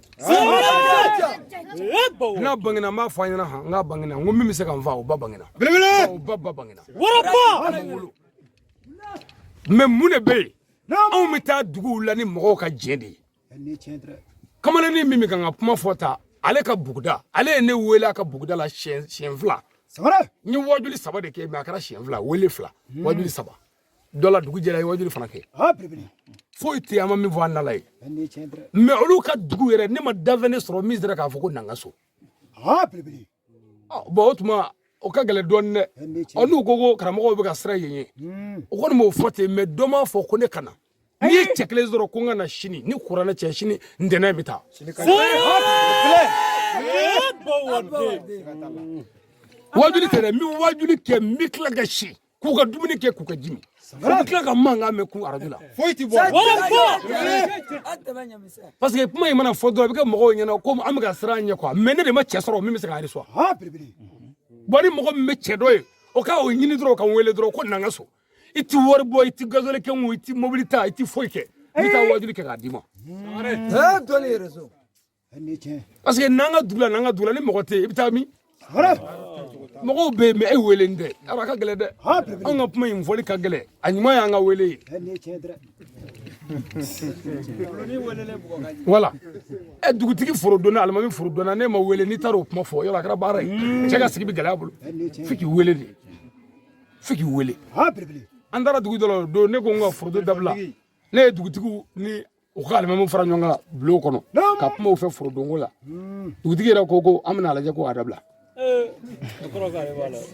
n'a bangena n b'a fɔ a ɲɛna han n k'a bangena n ko min bɛ se ka n fa o ba bangena o ba bangena mɛ mun de bɛ yen anw bɛ taa duguw la ni mɔgɔw ka jɛ de ye kamalennin min bɛ kan ka kuma fɔ ta ale ka buguda ale ye ne wele a ka buguda la siɲɛ fila n ye wajuli saba de kɛ mɛ a kɛra siɲɛ fila wele fila wajuli saba dɔ la dugu jɛra a ye wajuli fana kɛ foyi tɛ an ma min fɔ an nala ye mɛ olu ka dugu yɛrɛ ne ma danfɛn sɔrɔ min sera k'a fɔ ko nanga so bɔn o tuma o ka gɛlɛn dɔɔnin dɛ n'u ko karamɔgɔw bɛ ka sira yen ye o kɔni m'o fɔ ten mɛ dɔ m'a fɔ ko ne ka na n'i ye cɛ kelen sɔrɔ ko n ka na sini ni kuranɛ cɛ sini ntɛnɛn bɛ taa wajuli tɛ dɛ n bɛ wajuli kɛ n bɛ tila ka si k'u ka dumuni kɛ k'u ka ji min u bɛ tila ka mankan mɛn kun arajo la parce que kuma in mana fɔ dɔrɔn a bɛ kɛ mɔgɔw ɲɛna ko an bɛ ka siran ɲɛ quoi mɛ ne de ma cɛ sɔrɔ min bɛ se ka hali sɔn bɔn ni mɔgɔ min bɛ cɛ dɔ ye o k'a o ɲini dɔrɔn ka n wele dɔrɔn ko nanga so i ti wari bɔ i ti gazole kɛ i ti mobili ta i ti foyi kɛ ni ta wajuli ke ka dima doni reso parce que nanga dugla ni mogote ibita mi mogo be me e wele nde ara ka gele de an ga kuma infoli ka gele anyuma ya nga wele voilà e dugutigi foro dona almami foro dona ne ma wele ni taro kuma fo yola kara bara ce ga sigi bi gele abulu fiki wele de fiki wele andara dugu dolo do ne ko nga foro do dabla ne dugutigi ni o ka almami fara nyonga blo kono ka kuma o fe foro dongo la dugutigi ra ko amna la je ko adabla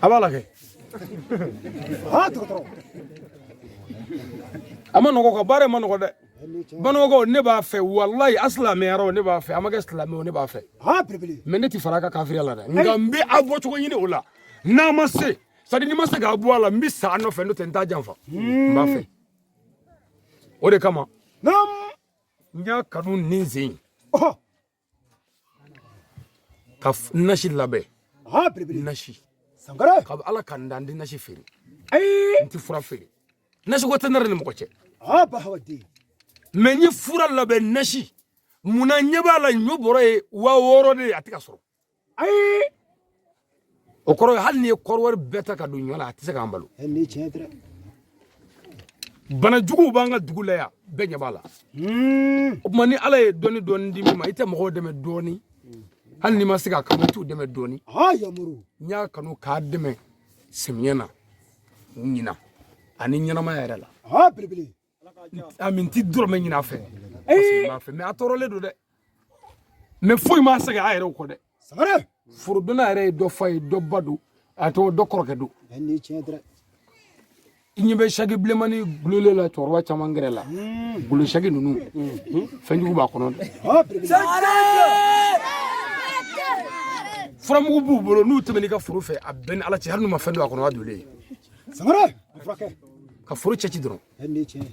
abala ke ama nogo ko bare manogo de banogo ne ba fe wallahi aslame yaro ne ba fe amaga islame ne ba fe mais ne ti faraka kafiri la de ngambe abo to yini ola na mase sadi ni mase ga abo ala mbi sa no fe no tenta janfa ba fe o de kama nya kanu ninzin kaf nashi labe nashi sangara ka ala kandandi nashi feri nti fura feri nashi ko tanare ni mokoche ba hawadi menyi fura labe nashi muna nyeba la nyobore wa woro de atika soro o koro hal ni korwar beta ka dunyola atise ka ambalo ni chentre bana jugu banga dugula ya be nyabala o mani ala e doni dimi ma ite mo de me doni hal ni masiga ka mutu de me doni yamuru nya kanu ka de me semyena nyina ani nyina ma yare la bibili aminti duro me nyina fe ma fe me atorole do de me foi ma saga ayre ko de sare furu dona yare do fay do badu ato do korke do ni chentre inyibe shagi blemani glule la torwa chamangere la gulu shagi nunu fenju ba kono furamugu bu bolo nu temeni ka furu fe aben ala ci harnu ma fendu akono wadule sare frake ka furu ceci dron ni chen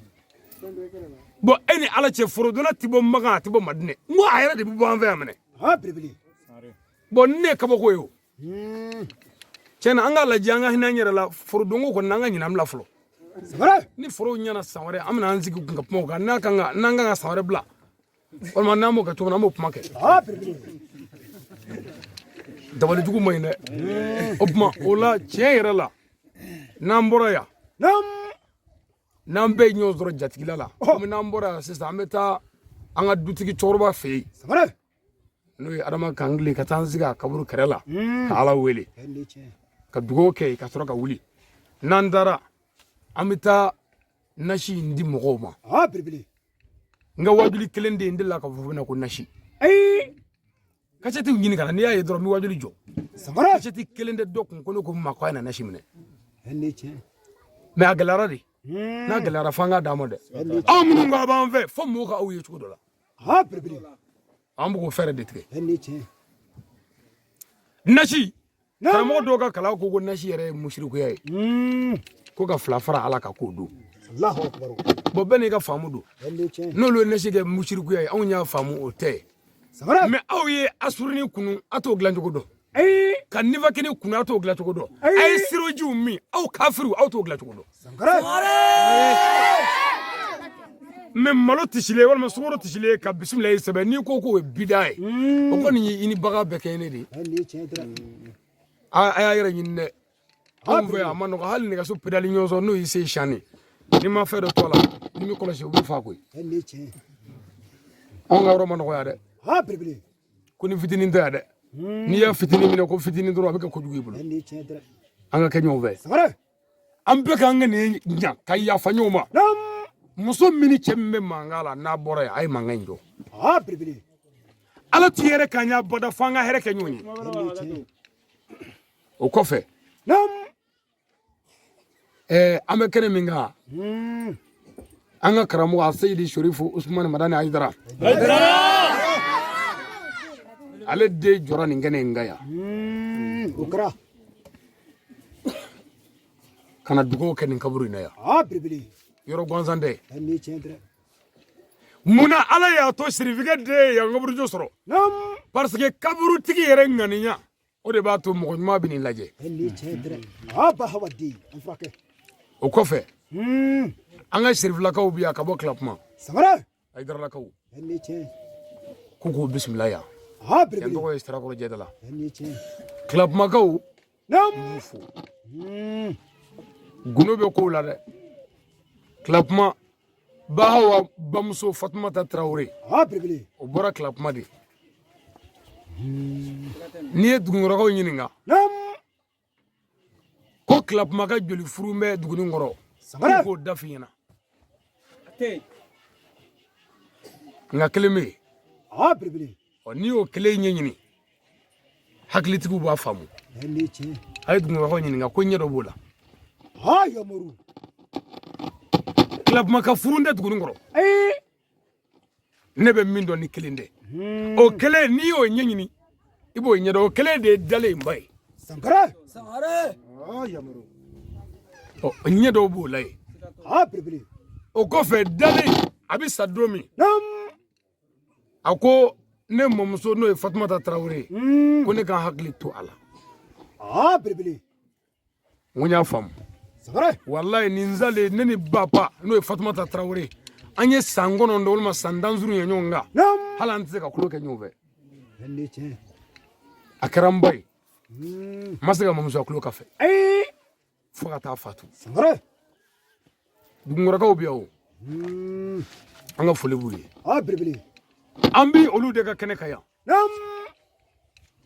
bo eni ala ci furu dona tibo maga tibo madne mo ayra de bu anve amene bibili bo ne ka boko yo cena anga la janga hinanyere la furu dongo ko nanga nyinam la flo sare ni furu nyana sawre amna anzigi kunga mo ga nanga nanga sawre bla on man namo ka to namo pumake bibili dabali jugu mayne opma ola ceyere la nambora ya nambe nyo zoro jatigila la comme nambora sisa ameta anga dutigi chorba fe sare no adama kangli katanziga kaburu kerela ala wele ni chen ka dugo ke ka soro ka wuli nandara amita nashi ndi mogoma bibili nga wajuli kelende ndilla ka fufuna ko nashi kacheti nyini kana ni ya yedro mi wajuli jo sare kacheti kelende dokun kono ko makwa na nashi mine ni chen me agalara di na galara fanga damo de amunu nga ban ve fo mo ka awye chudo la bibili ambu ko fere detke ni chen nashi kamo doga kala ko go nashi yere mushriku yayi ko ka flafara ala ka kodo allahu akbar bo bene ka famudo ni chen no lo nashi ke mushriku yayi awnya famu o te sare me awye asurni kunu ato glanjo do kan niva kini kunu ato glanjo do ay siroji ummi aw kafiru ato glanjo do me malo tishile wal masuro tishile ka bismillah sabe ni ko bidai o ko ni ini baga bekene di ni chentre aya yere nyinne on ve amano ko hal ni ga so pedali nyoso no ise shani ni ma fe de tola ni mi kolo se bu fa ko ni chen on ga ro man ko ya de bibili ko ni fitini nda de ni ya fitini mi ko fitini dro be ko jugi bulu ni chentre anga kenyo ve sare ambe ka ngane nya kayya fanyoma muso mini chemme mangala na bore ay manganjo bibili ala tiere kanya boda fanga here kenyoni o kofe ame kene minga anga karamu asayidi sharifu usman madani ajdara ale de jora ningene ngaya ukra kana dugo kenin kaburu na ya bibili yoro gonzande ni chentre muna ala ya to certificate de ya ngaburu josoro parce que kaburu tigi yere nganinya o de ba to mo ma bini laje ni chentre ba hawadi frake o kofe anga sherif lakaw biya ka bo club ma Sangara. ay dar lakaw Ni che. ko bismillah ya Ha yan birbiri. ko istara ko jedala Ni che. club ma kaw Nam. guno be ko la de club ma bahawa bamso fatmata traoré Ha birbiri. o bora club ma de ni dugun rogo nyininga Nam. ko club ma ka joli furu me dugun ngoro Sangara. ko dafina nga keleme Ha birbiri. o ni o kele nyenyini haklitigu ba famu Ni che. ay dugun rogo nyininga ko nyedo bola Ha yamaru. club ma ka furu nde dugun ngoro Ai. ne be min do ni kelinde o kele ni o nyenyini ibo nyedo o kele de dale mbay Sangara. Sangara. Ha yamaru. o nyedo bola e Ha birbiri. o ko fe dale abi sadomi Nam. ako ne momuso no e fatmata traoré ko ne kan hakli to ala Ha birbiri. wonya fam Sangara. wallahi ninzale ne ni bapa no e fatmata traoré anye sangono ndo ma sandanzuru nyonga Nam. hala ante ka kulo ke nyove Ni che. akaram bay masega momuso kulo kafe Ai. fuka ta fatu Sangara. dungora ka obiawo anga fole buye Ha birbiri. ambi olu de ka kene kaya Nam.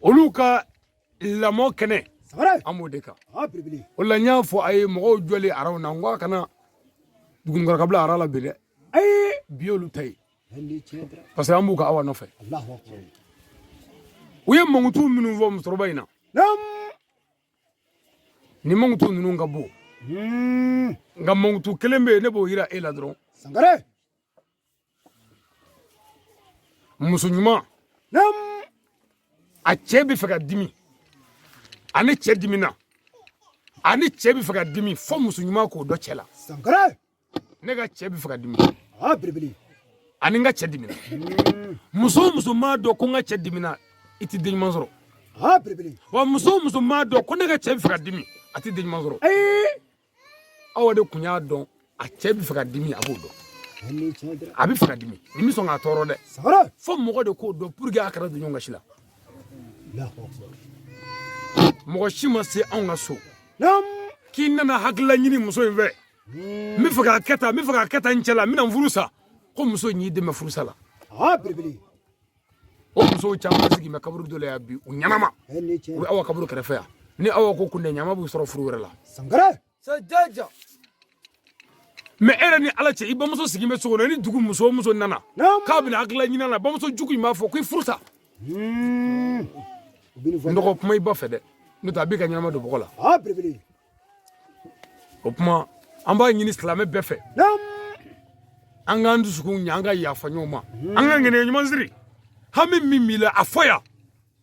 olu ka lamo kene Sangara. amo de ka Ha birbiri. wala nya fo ay mo jole araw na ngwa kana dungora ka bla arala bele Ai. biolu tay Ni che. parce que ambu ka awa no fe Allahu akbar. uye mangutu minu vo msorobaina Nam. ni mangutu nunu ngabo nga mangutu kelembe ne bo hira ela dron Sangara. musunyuma Nam. a chebi faka dimi ani che dimi na ani chebi faka dimi fo musunyuma ko do chela Sangara. ne ga chebi faka dimi Ha birbiri. ani nga che dimi na muso ma do ko nga che dimi na iti de manzoro Ha birbiri. wa muso ma do ko ne ga chebi faka dimi ati de manzoro Ai. awa de kunya don a chebi faka dimi abodo Ni che. abi faka dimi ni mi so nga toro de Sangara. fo mogo de ko do pour que akara de nyonga shila Allahu akbar. mogo shima se an ga so Nam. ki nana hakla nyini muso in fe mi faga keta ncela mina furusa ko muso nyi de me furusa la Ha birbiri. o muso chama sigi me kaburu dole ya bi u nyamama Ni che. u awa kaburu kere fe ya ni awa ko kunne nyama bu soro furu were la Sangara. me era ni ala che iba muso sigi me so ni dugu muso nana Nam. ka bi na hakla nyina na ba muso jugu ma fo ko furusa Bini fo. ndoko kuma iba fe de no ta bi ka nyama do bokola Ha birbiri. o kuma amba nyini islam be fe Nam. an ga ndusuku nyanga ya fa nyoma an ga ngene nyuma ziri hami mimila afoya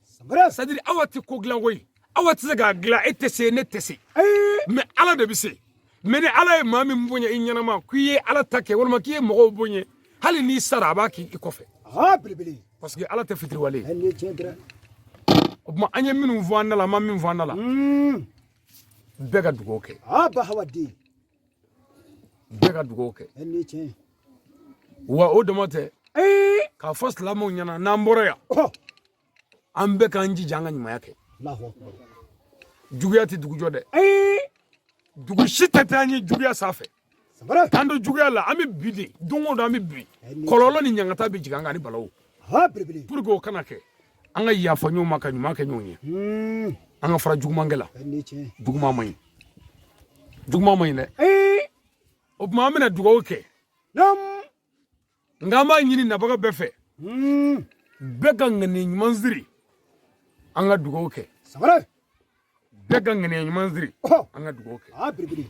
Sangara. c'est-à-dire awati ko glan koy awati ga gla etese ne tese Ai. mais ala de bise mais ne ala e mami mbonya inyanama kuye ala take wala kiye mo bonye hali ni sara ba ki ikofe Ha birbiri. parce que ala te fitri wale Ni che. ma anya minu vo andala ma min vo andala bega dugo ke Ha ba hawadi. bega dugo ke Ni che. wa o demote Ai. ka fas la mo nyana na mboro ya Oh. an be kan ji janga nyuma yake Allahu akbar. juguyati dugu jode Ai. dugu shitatani juguya safe Sangara. tando juguya la ami bidi dongo do ami bi kololo ni nyangata bi jiganga ni balawo Ha birbiri. pour que o kana ke an ga yafa nyoma ka nyuma ke nyonye an ga fara jugumangela Ni che. juguma mai ne Ai. o ma amena dugo ke Nam. ngama nyini na baga befe bega ngani nyumanziri an ga dugo ke Sangara. bega ngani nyumanziri Oh. an ga dugo ke Ha birbiri.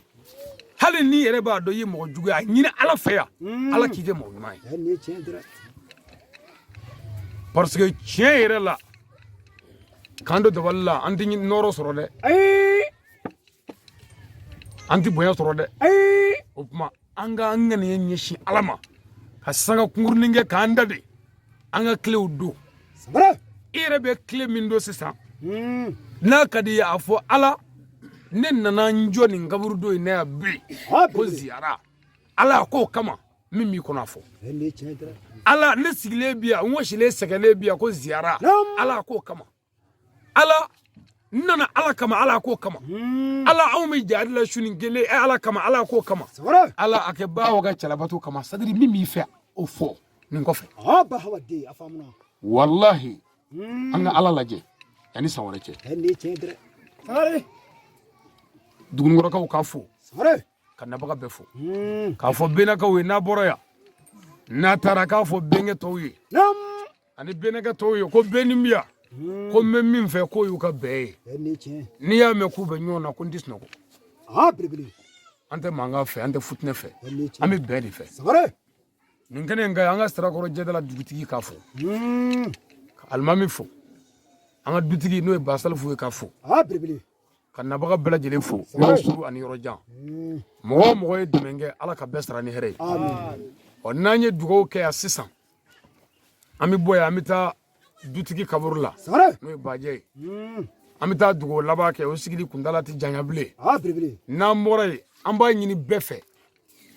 hali ni yere ba do yi mo juguya nyini ala feya ala kije mo nyuma Ni che. parce que chien yere la kando de walla anti noro soro de Ai. anti boya soro de Ai. o kuma an ga an gane nyeshi alama ka sanga kungurninge ka anda de an ga clé do Sangara. ire be clé min do sisan na kadi ya afo ala ne nana njo ni ngaburu do ne abi ko ziara ala ko kama mimi ko nafo ala ne sigile bia won shile segele bia ko ziara ala ko kama ala nana ala kama ala ko kama ala awmi jadila shunin gele ala kama ala ko kama ala ake ba waga chalabatu kama sadri mimi fe o fo nin ko fe ba hawade afamuna wallahi anga ala laje yani sawara ce ne cedre sare dugun ngoro ka fo sare kana baga be fo ka fo bena ka we na boroya na tara ka fo benge toyi nam ani bena ka toyi ko benimia ko memmin fe ko yu ka be ni ya me ku be nyona ko ndisno ko bibili ante manga fe ante futne fe ami be di fe sare ningene nga anga stra ko jedala dugutigi ka fo almami fo anga dutigi no e basal fo ka fo bibili kana baga bela jele fo yo suru ani yoro jan mo e dimenge ala ka besra ni here amen o nanye dugo ke assistant ami boya amita dutigi kaburula sare no e baje amita dugo laba ke o sigili kundala ti janyable bibili na more amba nyini befe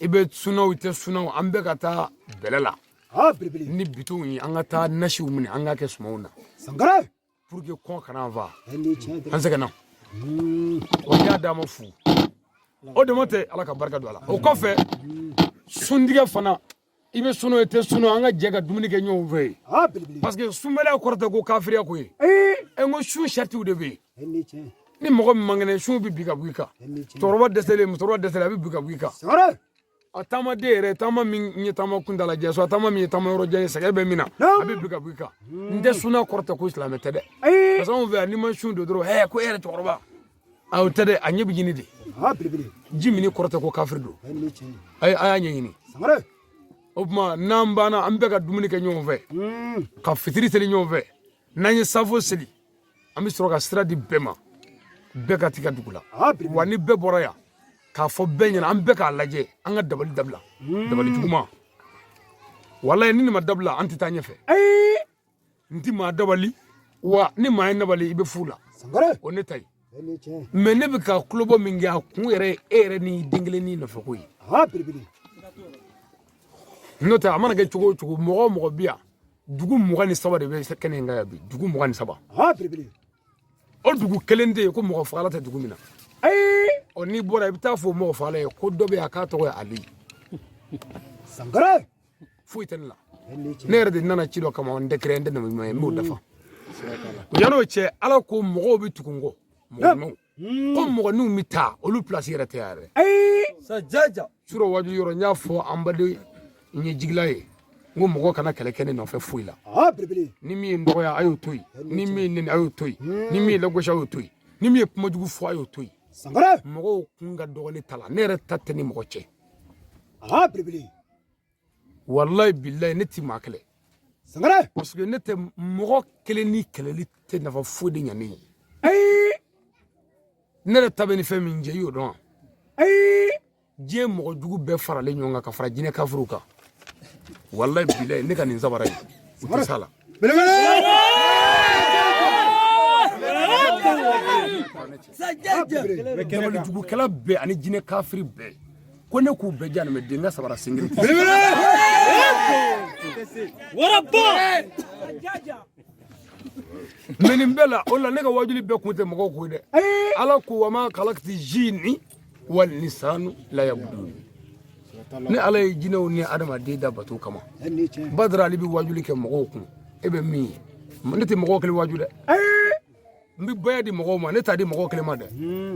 ibe sunaw te sunaw ambe kata belela bibili ni bitu yi anga ta nashi umni anga ke smauna sangare pour que kon kana va ne cedre anse kana o ya dama fu o de mote ala ka barka do ala o kofe sundige fana ibe suno ete suno anga jega dumuni ke nyo ve bibili parce que sumela korta ko kafiriya ko e ngo shu sharti de be ne cedre ni mogo mangene shu bi biga buika toroba desele abi biga buika sare atama dere tama min ni tama kundala jeso atama min tama yoro jeni sagebe mina abi biga buika nde suna korta ko islam tede parce qu'on veut animation de dro ko ere toroba aw tede anyebi jini de bibili jimini korta ko kafirdo ne cedre ay aya nyini sangare obma nambana ambe ka dumuni ke nyonve ka fitiri teli nyonve nanye safo seli ami soroka stradi bema beka tika dugula wani be boraya ka fo benya ambe ka laje anga dabali dabali juguma wallahi ni ma dabla anti tanye fe nti ma dabali wa ni ma nabali ibe fula sangare on tay ne cedre me ne be ka klobo minga ku ere ni dingle ni no fo koyi bibili nota amana ke chugo mogo biya dugu mogo ni saba de be kene nga bi dugu mogo ni saba bibili o dugu kelende ko mogo fala ta dugu mina o ni bora ibita fo mogo fala ko dobe akato ko ali sangare fu itenla nere de nana chido kama on dekre ende no mo dafa yano che ala ko mogo bi tukungo mogo ko mogo nu mita o lu place yere teare sa jaja suro waju yoro nya fo ambade nye jiglaye ngo mogo kana kele kene no fe fuila bibili ni mi ndo ya ayo toy ni mi ni ayo toy ni mi la gosha ayo toy ni mi kuma jugu fo ayo toy sangare mogo kunga dogoni tala nere tatani mogo che bibili wallahi billahi neti makale sangare parce que nete mogo kele ni kele li te na fa fo de nyani nere tabeni fe min je yo don je mogo jugu be farale nyonga ka fara jine ka furuka wallahi billahi ne ka nin zabara yi sala sa jaja dabali jugu kala be ani jine kafiri be ko ne ku be jana me dinga sabara singiri warabba menin bela olla ne ka wajuli be kunte mogo ku de ala ku wa ma khalaqti jini wal lisanu la yabudun ne ala ye jinew ni adama de da batu kama badra ali bi wajuli ke mogo ku ebe mi ne te mogo kele wajule mbi baya di mogo ma ne ta di mogo kele ma de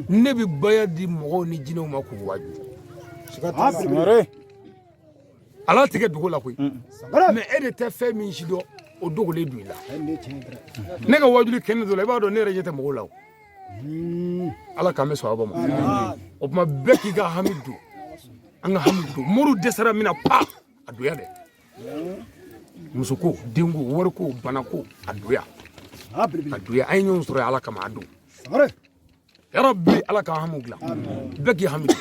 ne bi baya di mogo ni jinew ma ku waju sangare ala tige dugu la koy mais e de te fe min shido o dugu le du la ne cedre ne ka wajuli ken do la ba do ne rejete mogo la ala ka me so abama o ma beki ga hamidu anga hamidu muru desara mina pa aduya de musuko dengu warko banako aduya bibili aduya ay nyon sura ala kama adu sangare ya rabbi ala ka hamugla beki hamidu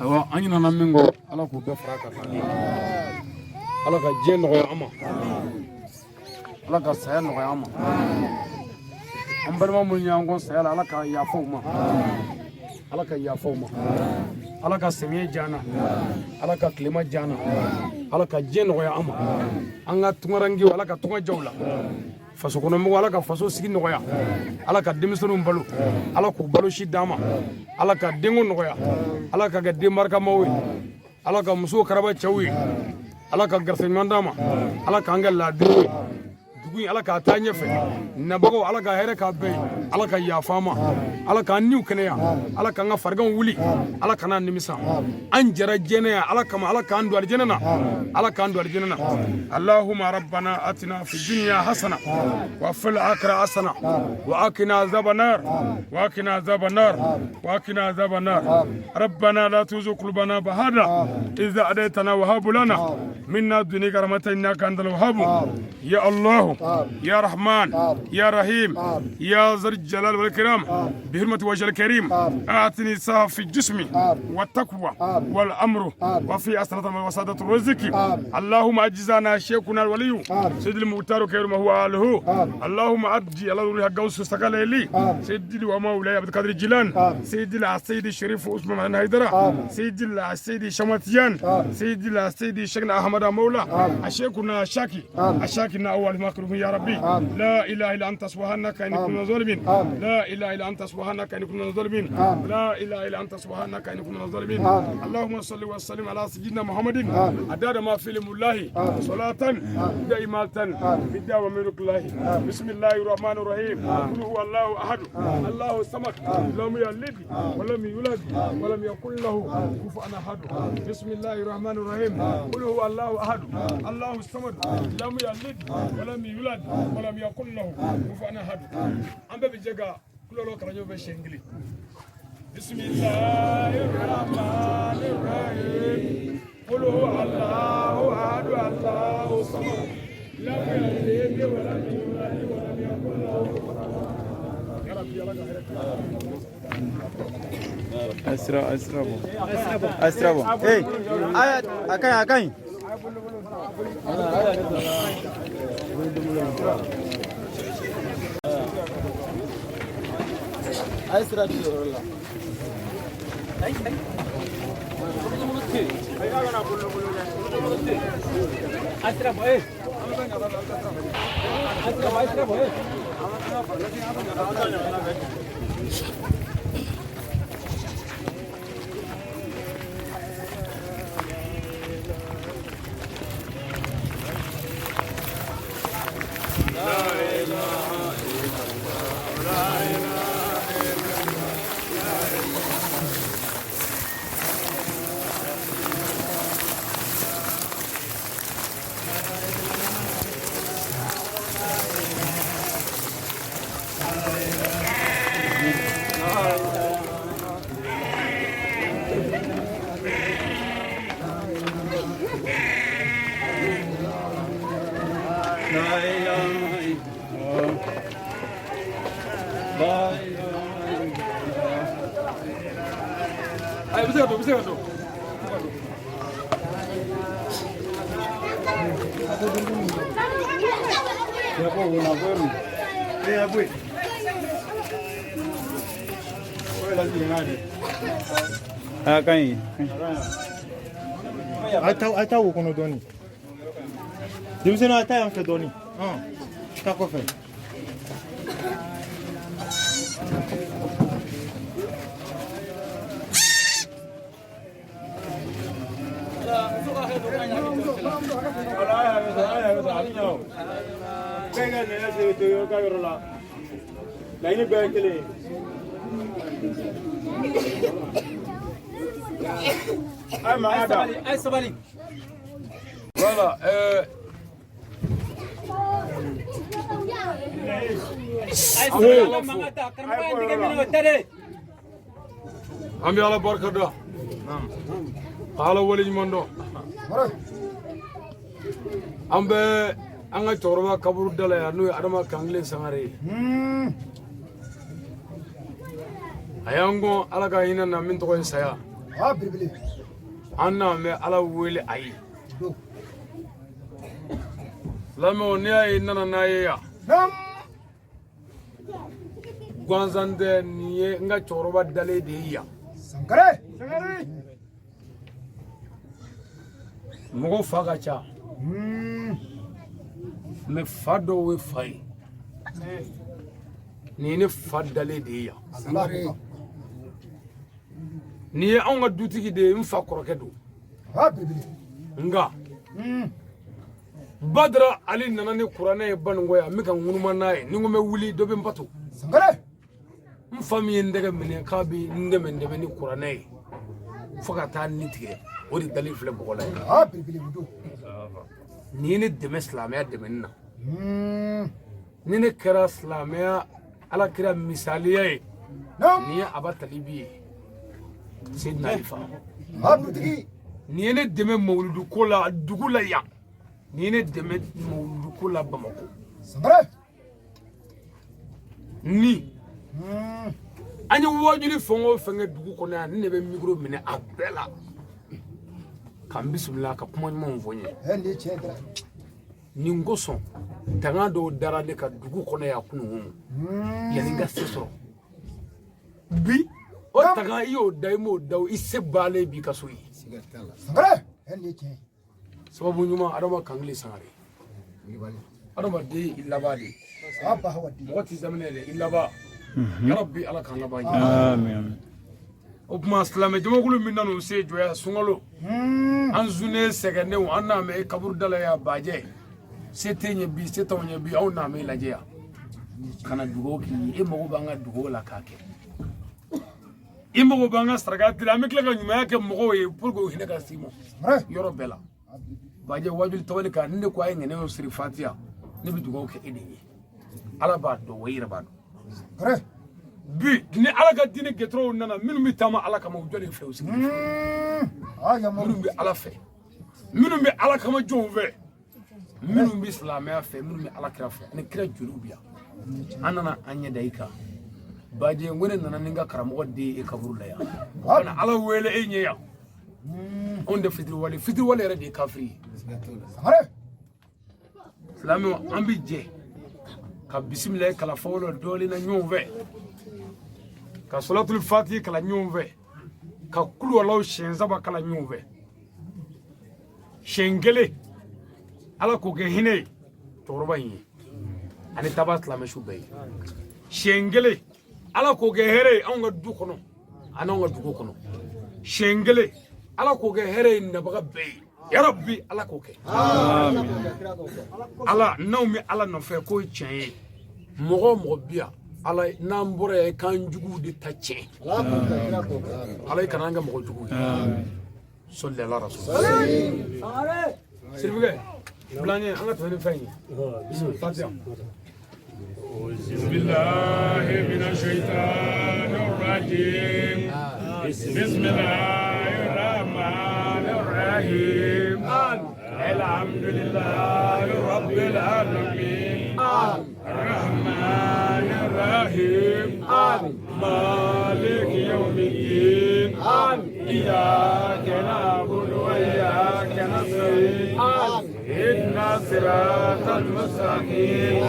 awa an ɲinana min kɔ ala k'u bɛɛ fara kan ala ka diɲɛ nɔgɔya an ma ala ka saya nɔgɔya an ma an balima minnu y'an kɔ saya la ala ka yafa u ma ala ka yafa u ma ala ka samiya diya an na ala ka tilema diya an na ala ka diɲɛ nɔgɔya an ma an ka tungarankew ala ka tunga diya u la faso kɔnɔmɔgɔw ala ka faso sigi nɔgɔya ala ka denmisɛnninw balo ala k'u balo si d'an ma ala ka denko nɔgɔya ala ka kɛ den barikamaw ye ala ka musow karaba cɛw ye ala ka garisɛ ɲuman d'an ma ala k'an kɛ laadiriw ye dugu in ala k'a taa ɲɛfɛ nabagaw ala ka hɛrɛ k'a bɛɛ ye ala ka yafa an ma ala k'an niw kɛnɛya ala k'an ka fariganw wuli ala kana nimisa an jɛra jɛnɛya ala kama ala k'an don alijɛnɛ na ala k'an don alijɛnɛ na allahumma rabbana atina fi dunya hasana wa fil akhirati hasana wa qina azaban nar wa qina azaban nar wa qina azaban nar rabbana la tuzigh qulubana ba'da idh hadaytana wa hab lana minna dunika rahmatan innaka antal wahhab ya allah يا رحمن يا رحيم يا ذا الجلال والإكرام بحرمة وجه الكريم أعطني ساعة في الجسم والتقوى والأمر وفي أسرة وسادة الرزق اللهم أجزانا شيخنا الولي سيد المختار كير ما هو آله اللهم أدي على روح الجوس استقال لي سيد ومولاي عبد القادر الجيلان سيد السيد الشريف عثمان بن هيدرة سيد السيد شماتيان سيد السيد شيخنا أحمد مولا شيخنا شاكي أشاكنا أول ما يا ربي لا إله إلا أنت سبحانك إني كنا ظالمين لا إله إلا أنت سبحانك إني كنا ظالمين لا إله إلا أنت سبحانك إني كنا ظالمين اللهم صل وسلم على سيدنا محمد عدد ما في علم الله صلاة دائمة بالدعوة ملك الله بسم الله الرحمن الرحيم قل هو الله أحد الله الصمد لم يلد ولم يولد ولم يكن له كفوا أحد بسم الله الرحمن الرحيم قل هو الله أحد الله الصمد لم يلد ولم يولد ولم يكن له كفوا احد ام بيجا كل لو كرجو بشنجلي بسم الله الرحمن الرحيم قل هو الله احد الله الصمد لم يلد ولم يولد ولم يكن له كفوا احد يا ربي يا لك اسرع ايه اكاي أسرع والله. Kani ata wo kono doni dimsena ata yan fe doni ta ko fe Ay sabali. Voilà, an bɛ ala barika da ka ala wale ɲuman dɔn an bɛ an ka cɛkɔrɔba kaburu dala yan n'o ye adama kankelen sangare ye a y'an gɔn ala ka hinɛ na min tɔgɔ ye saya an n'an bɛ ala wele a ye lamɛnw n'i y'a ye n nana n'a ye yan gansan tɛ nin ye n ka cɛkɔrɔba dalen de ye yan mɔgɔ fa ka ca mɛ fa dɔw ye fa ye nin ye ne fa dalen de ye yan nin ye anw ka dutigi de ye n fa kɔrɔkɛ don nka badara ali nana ni kuranɛ ye baninko yan n bɛ ka ŋunuma n'a ye ni n ko n bɛ wuli dɔ bɛ n bato n fa min ye n tɛgɛ minɛ k'a bɛ n dɛmɛ ni kuranɛ ye fo ka taa ni tigɛ o de dalen filɛ bɔgɔ la nin ye ne dɛmɛ silamɛya dɛmɛni na ni ne kɛra silamɛya alakira misaliya ye nin ye aba talibi ye Seydina Ali fa nin ye ne dɛmɛ mawuludu ko la dugu la yan nin ye ne dɛmɛ mawuludu ko la Bamako ni an ye wajuli fɛn o fɛn kɛ dugu kɔnɔ yan ne bɛ mikoro minɛ a bɛɛ la k'an bisimila ka kuma ɲumanw fɔ n ye nin kosɔn tanga dɔw dara ne ka dugu kɔnɔ yan kunungun yanni n ka se sɔrɔ bi o tanga i y'o da i m'o da i se baalen b'i ka so ye sababu ɲuman adama kankile sangare adamaden i laban de mɔgɔ t'i daminɛ dɛ i laban yarabi ala k'an laban ɲɛ o tuma silamɛ jamakulu min nan'u se jɔya sunkalo an zunnen sɛgɛnnenw an n'a mɛn kaburu dala yan bajɛ se tɛ ɲɛ bi se t'anw ɲɛ bi anw n'a mɛn lajɛ yan ka na dugawu k'i ye e mago b'an ka dugawu la k'a kɛ i mago b'an ka saraka tila an bɛ tila ka ɲumanya kɛ mɔgɔw ye pour que o hinɛ ka s'i ma yɔrɔ bɛɛ la bajɛ wajuli tawali kan ni ne ko a ye ŋɛnɛw siri fatiya ne bɛ dugawu kɛ e de ye ala b'a dɔn wa i yɛrɛ b'a dɔn bi ni ala ka diinɛ gɛtɔrɔw nana minnu bɛ taama ala kama u jɔlen fɛ u sigi minnu bɛ ala fɛ minnu bɛ ala kama jɔnw fɛ minnu bɛ silamɛya fɛ minnu bɛ ala kira fɛ ani kira joliw bɛ yan an nana an ɲɛ da i kan bajɛ n ko ne nana ni n ka karamɔgɔ den ye e kaburu la yan ka na ala wele e ɲɛ yan anw tɛ fitiriwale fitiriwale yɛrɛ de ye kafiri ye silamɛw an bɛ jɛ ka bisimila kala fɔlɔ dɔɔnin na ɲɔgɔn fɛ ka solatul fatihi kala ɲɔgɔn fɛ ka kulwalaw siɲɛ saba kala ɲɔgɔn fɛ siɲɛ kelen ala k'o kɛ hinɛ ye cɛkɔrɔba in ye ani daba silamɛsu bɛɛ ye siɲɛ kelen ala k'o kɛ hɛrɛ ye anw ka du kɔnɔ ani anw ka dugu kɔnɔ siɲɛ kelen ala k'o kɛ hɛrɛ ye nabaga bɛɛ ye yarabi ala k'o kɛ ala n'anw bɛ ala nɔfɛ k'o ye tiɲɛ ye mɔgɔ o mɔgɔ bi yan ala n'an bɔra yan k'an juguw de ta tiɲɛ ala i kana an kɛ mɔgɔ juguw ye sɔli ala rasul sirifukɛ bila an ɲɛ an ka tɛmɛ ni fɛn ye fatiha bismillahi minash shaitanir rajim bismillahir rahmanir rahim alhamdulillahi rabbil alamin الرحمن الرحيم مالك يوم الدين إياك نعبد وإياك نستعين اهدنا الصراط المستقيم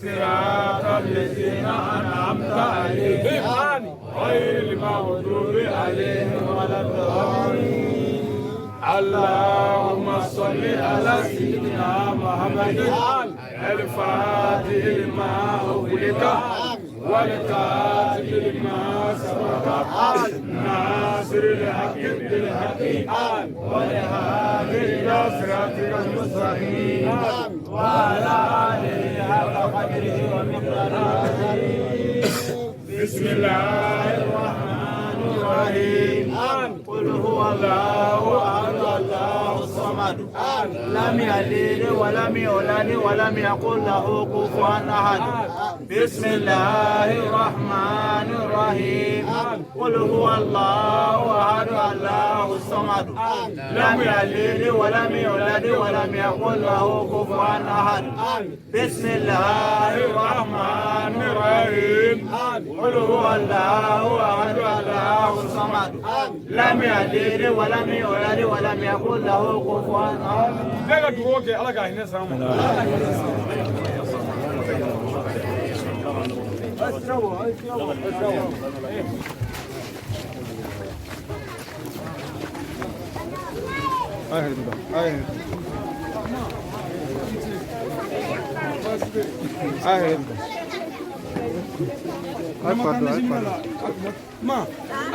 صراط الذين أنعمت عليهم غير المغضوب عليهم ولا الضالين اللهم صل على سيدنا محمد الفاتح لما أغلق والكاتب لما سبق ناصر الحق بالحق والهادي إلى صراطك المستقيم وعلى آله حق قدره ومقداره بسم الله الرحمن الرحيم قل هو الله أحد الله الصمد الصمد لم يلد ولم يولد ولم يكن له كفوا أحد بسم الله الرحمن الرحيم قل هو الله أحد الله الصمد لم يلد ولم يولد ولم يكن له كفوا أحد بسم الله الرحمن الرحيم قل هو الله أحد الله الصمد لم يلد ولم يولد ولم يكن له كفوا أحد. Ma,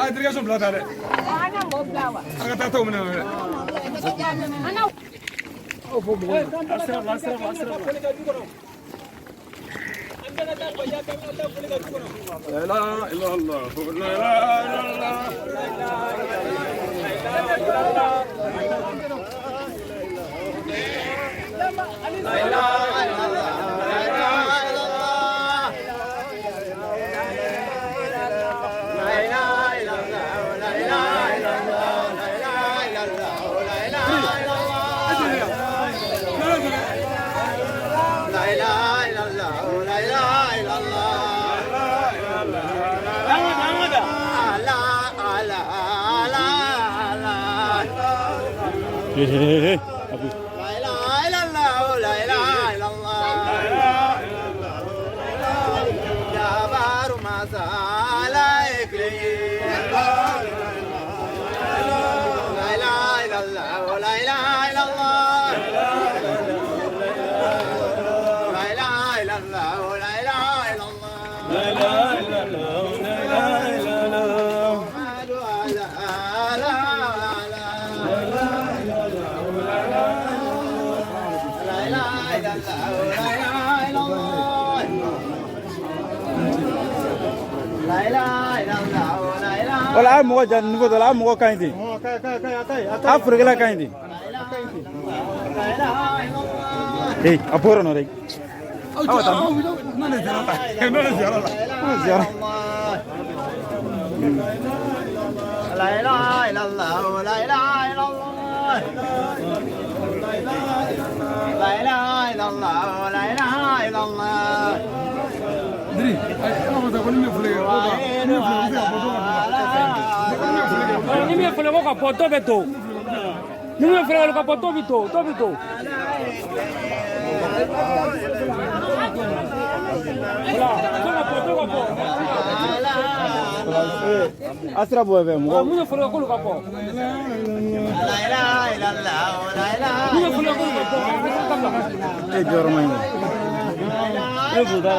ai delegação plata dɛ. Ana mo blawa. Aga taa tɔw minɛ dɛ. Ana. La ilaha illallah. La ilaha illallah. Wala ay mo jan nugo dala mo kain di. Afrika la kain di. Hey, aporo no rek. Awata. Nane zara. Nane zara. Zara. La ilaha illallah, la ilaha illallah. La ilaha illallah, la ilaha illallah. Dri, ay awata ko ni me fule. Ni me fule ko ka poto beto. Ni me fule ko ka poto beto, to beto. Asra bo be mo. Mu me fule ko ka po. La ilaha illallah, la ilaha. Mu me fule ko ka po. E joro mai. E buda.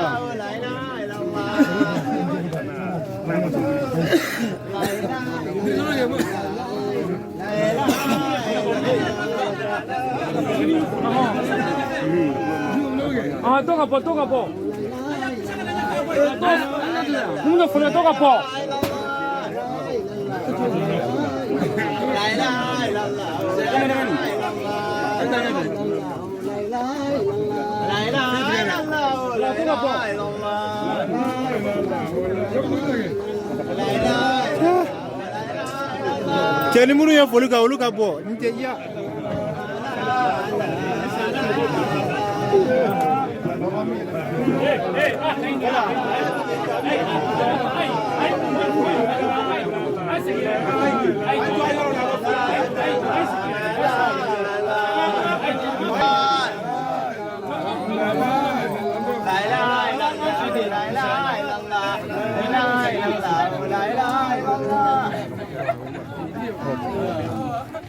Ah, toca po. Uno fue toca po. La ilaha illallah, la ilaha illallah, la ilaha illallah. Cheni muru ya folu ka olu ka bo. Nte ya.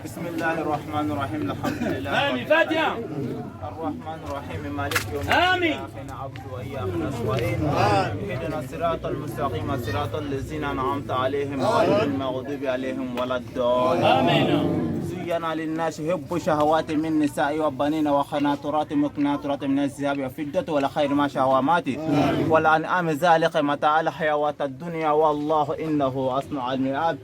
بسم الله الرحمن الرحيم الحمد لله الرحمن الرحيم مالك يوم الدين آمين نعبد وإياك نستعين اهدنا الصراط المستقيم صراط الذين أنعمت عليهم غير المغضوب عليهم ولا الضالين آمين زين للناس حب شهوات من النساء والبنين وخناطرات مقناطرات من الذهب والفضة والخير ما شهوات والأنعام ذلك متاع الحياة الدنيا والله إنه أصنع الميعاد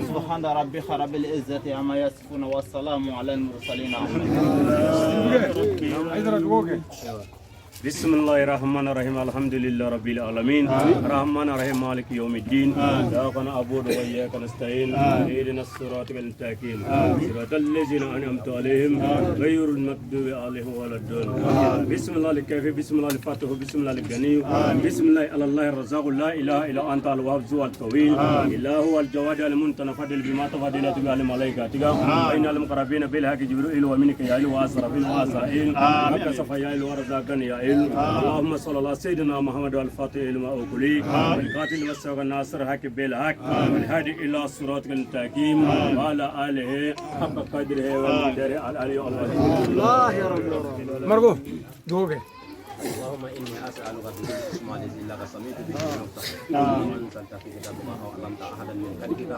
سبحان ربك رب العزة عما يصفون والسلام على المرسلين بسم الله الرحمن الرحيم الحمد لله رب العالمين الرحمن الرحيم مالك يوم الدين إياك نعبد وإياك نستعين اهدنا الصراط المستقيم صراط الذين أنعمت عليهم غير المغضوب عليهم ولا الضالين بسم الله الكافي بسم الله الفاتح بسم الله الغني بسم الله على الله الرزاق لا إله إلا أنت الوهاب ذو الطويل إلا هو الجواد المنتن فضل بما تفضلت به الملائكة وإن المقربين بالحق جبريل ومنك يا إله وأسرافيل وأسرائيل وكسف يا إله ورزاقنا يا اللهم صل على سيدنا محمد الفاتح لما أغلق والقاتل والسبق الناصر حق بالحق والهادي إلى الصراط المستقيم وعلى آله حق قدره ومقداره العلي العظيم الله يا رب مرغو دوغي اللهم اني اسالك باسم الذي لك سميت به نفسك وانزلت في كتابك وعلمت احدا من خلقك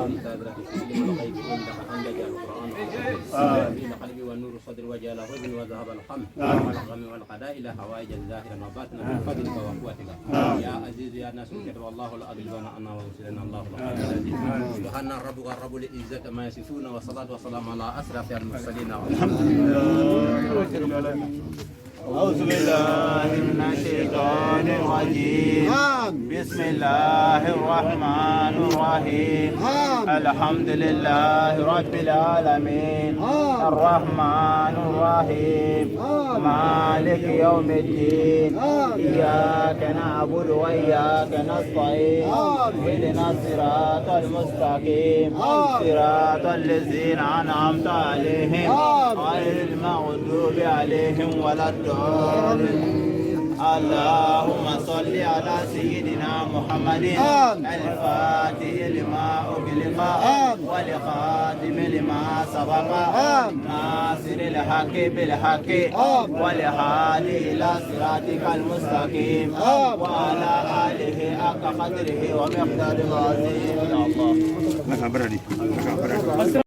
بكتابك في علم الغيب عندك ان تجعل القران بين قلبي والنور صدري وجعل حزن وذهب القم والغم والقضاء الى حوائج الظاهره وباطنه من فضلك وقوتك يا عزيز يا ناس كتب الله الاغلبان انا ورسلنا الله سبحان ربك رب العزه ما يصفون والصلاه والسلام على اشرف المرسلين والحمد لله أعوذ بالله من الشيطان الرجيم بسم الله الرحمن الرحيم الحمد لله رب العالمين الرحمن الرحيم مالك يوم الدين إياك نعبد وإياك نستعين اهدنا الصراط المستقيم صراط الذين أنعمت عليهم غير المغضوب عليهم ولا الضالين اللهم صل على سيدنا محمد الفاتح لما أغلق والخاتم لما سبق ناصر الحق بالحق والهادي إلى صراطك المستقيم وعلى آله حق قدره ومقداره العظيم يا الله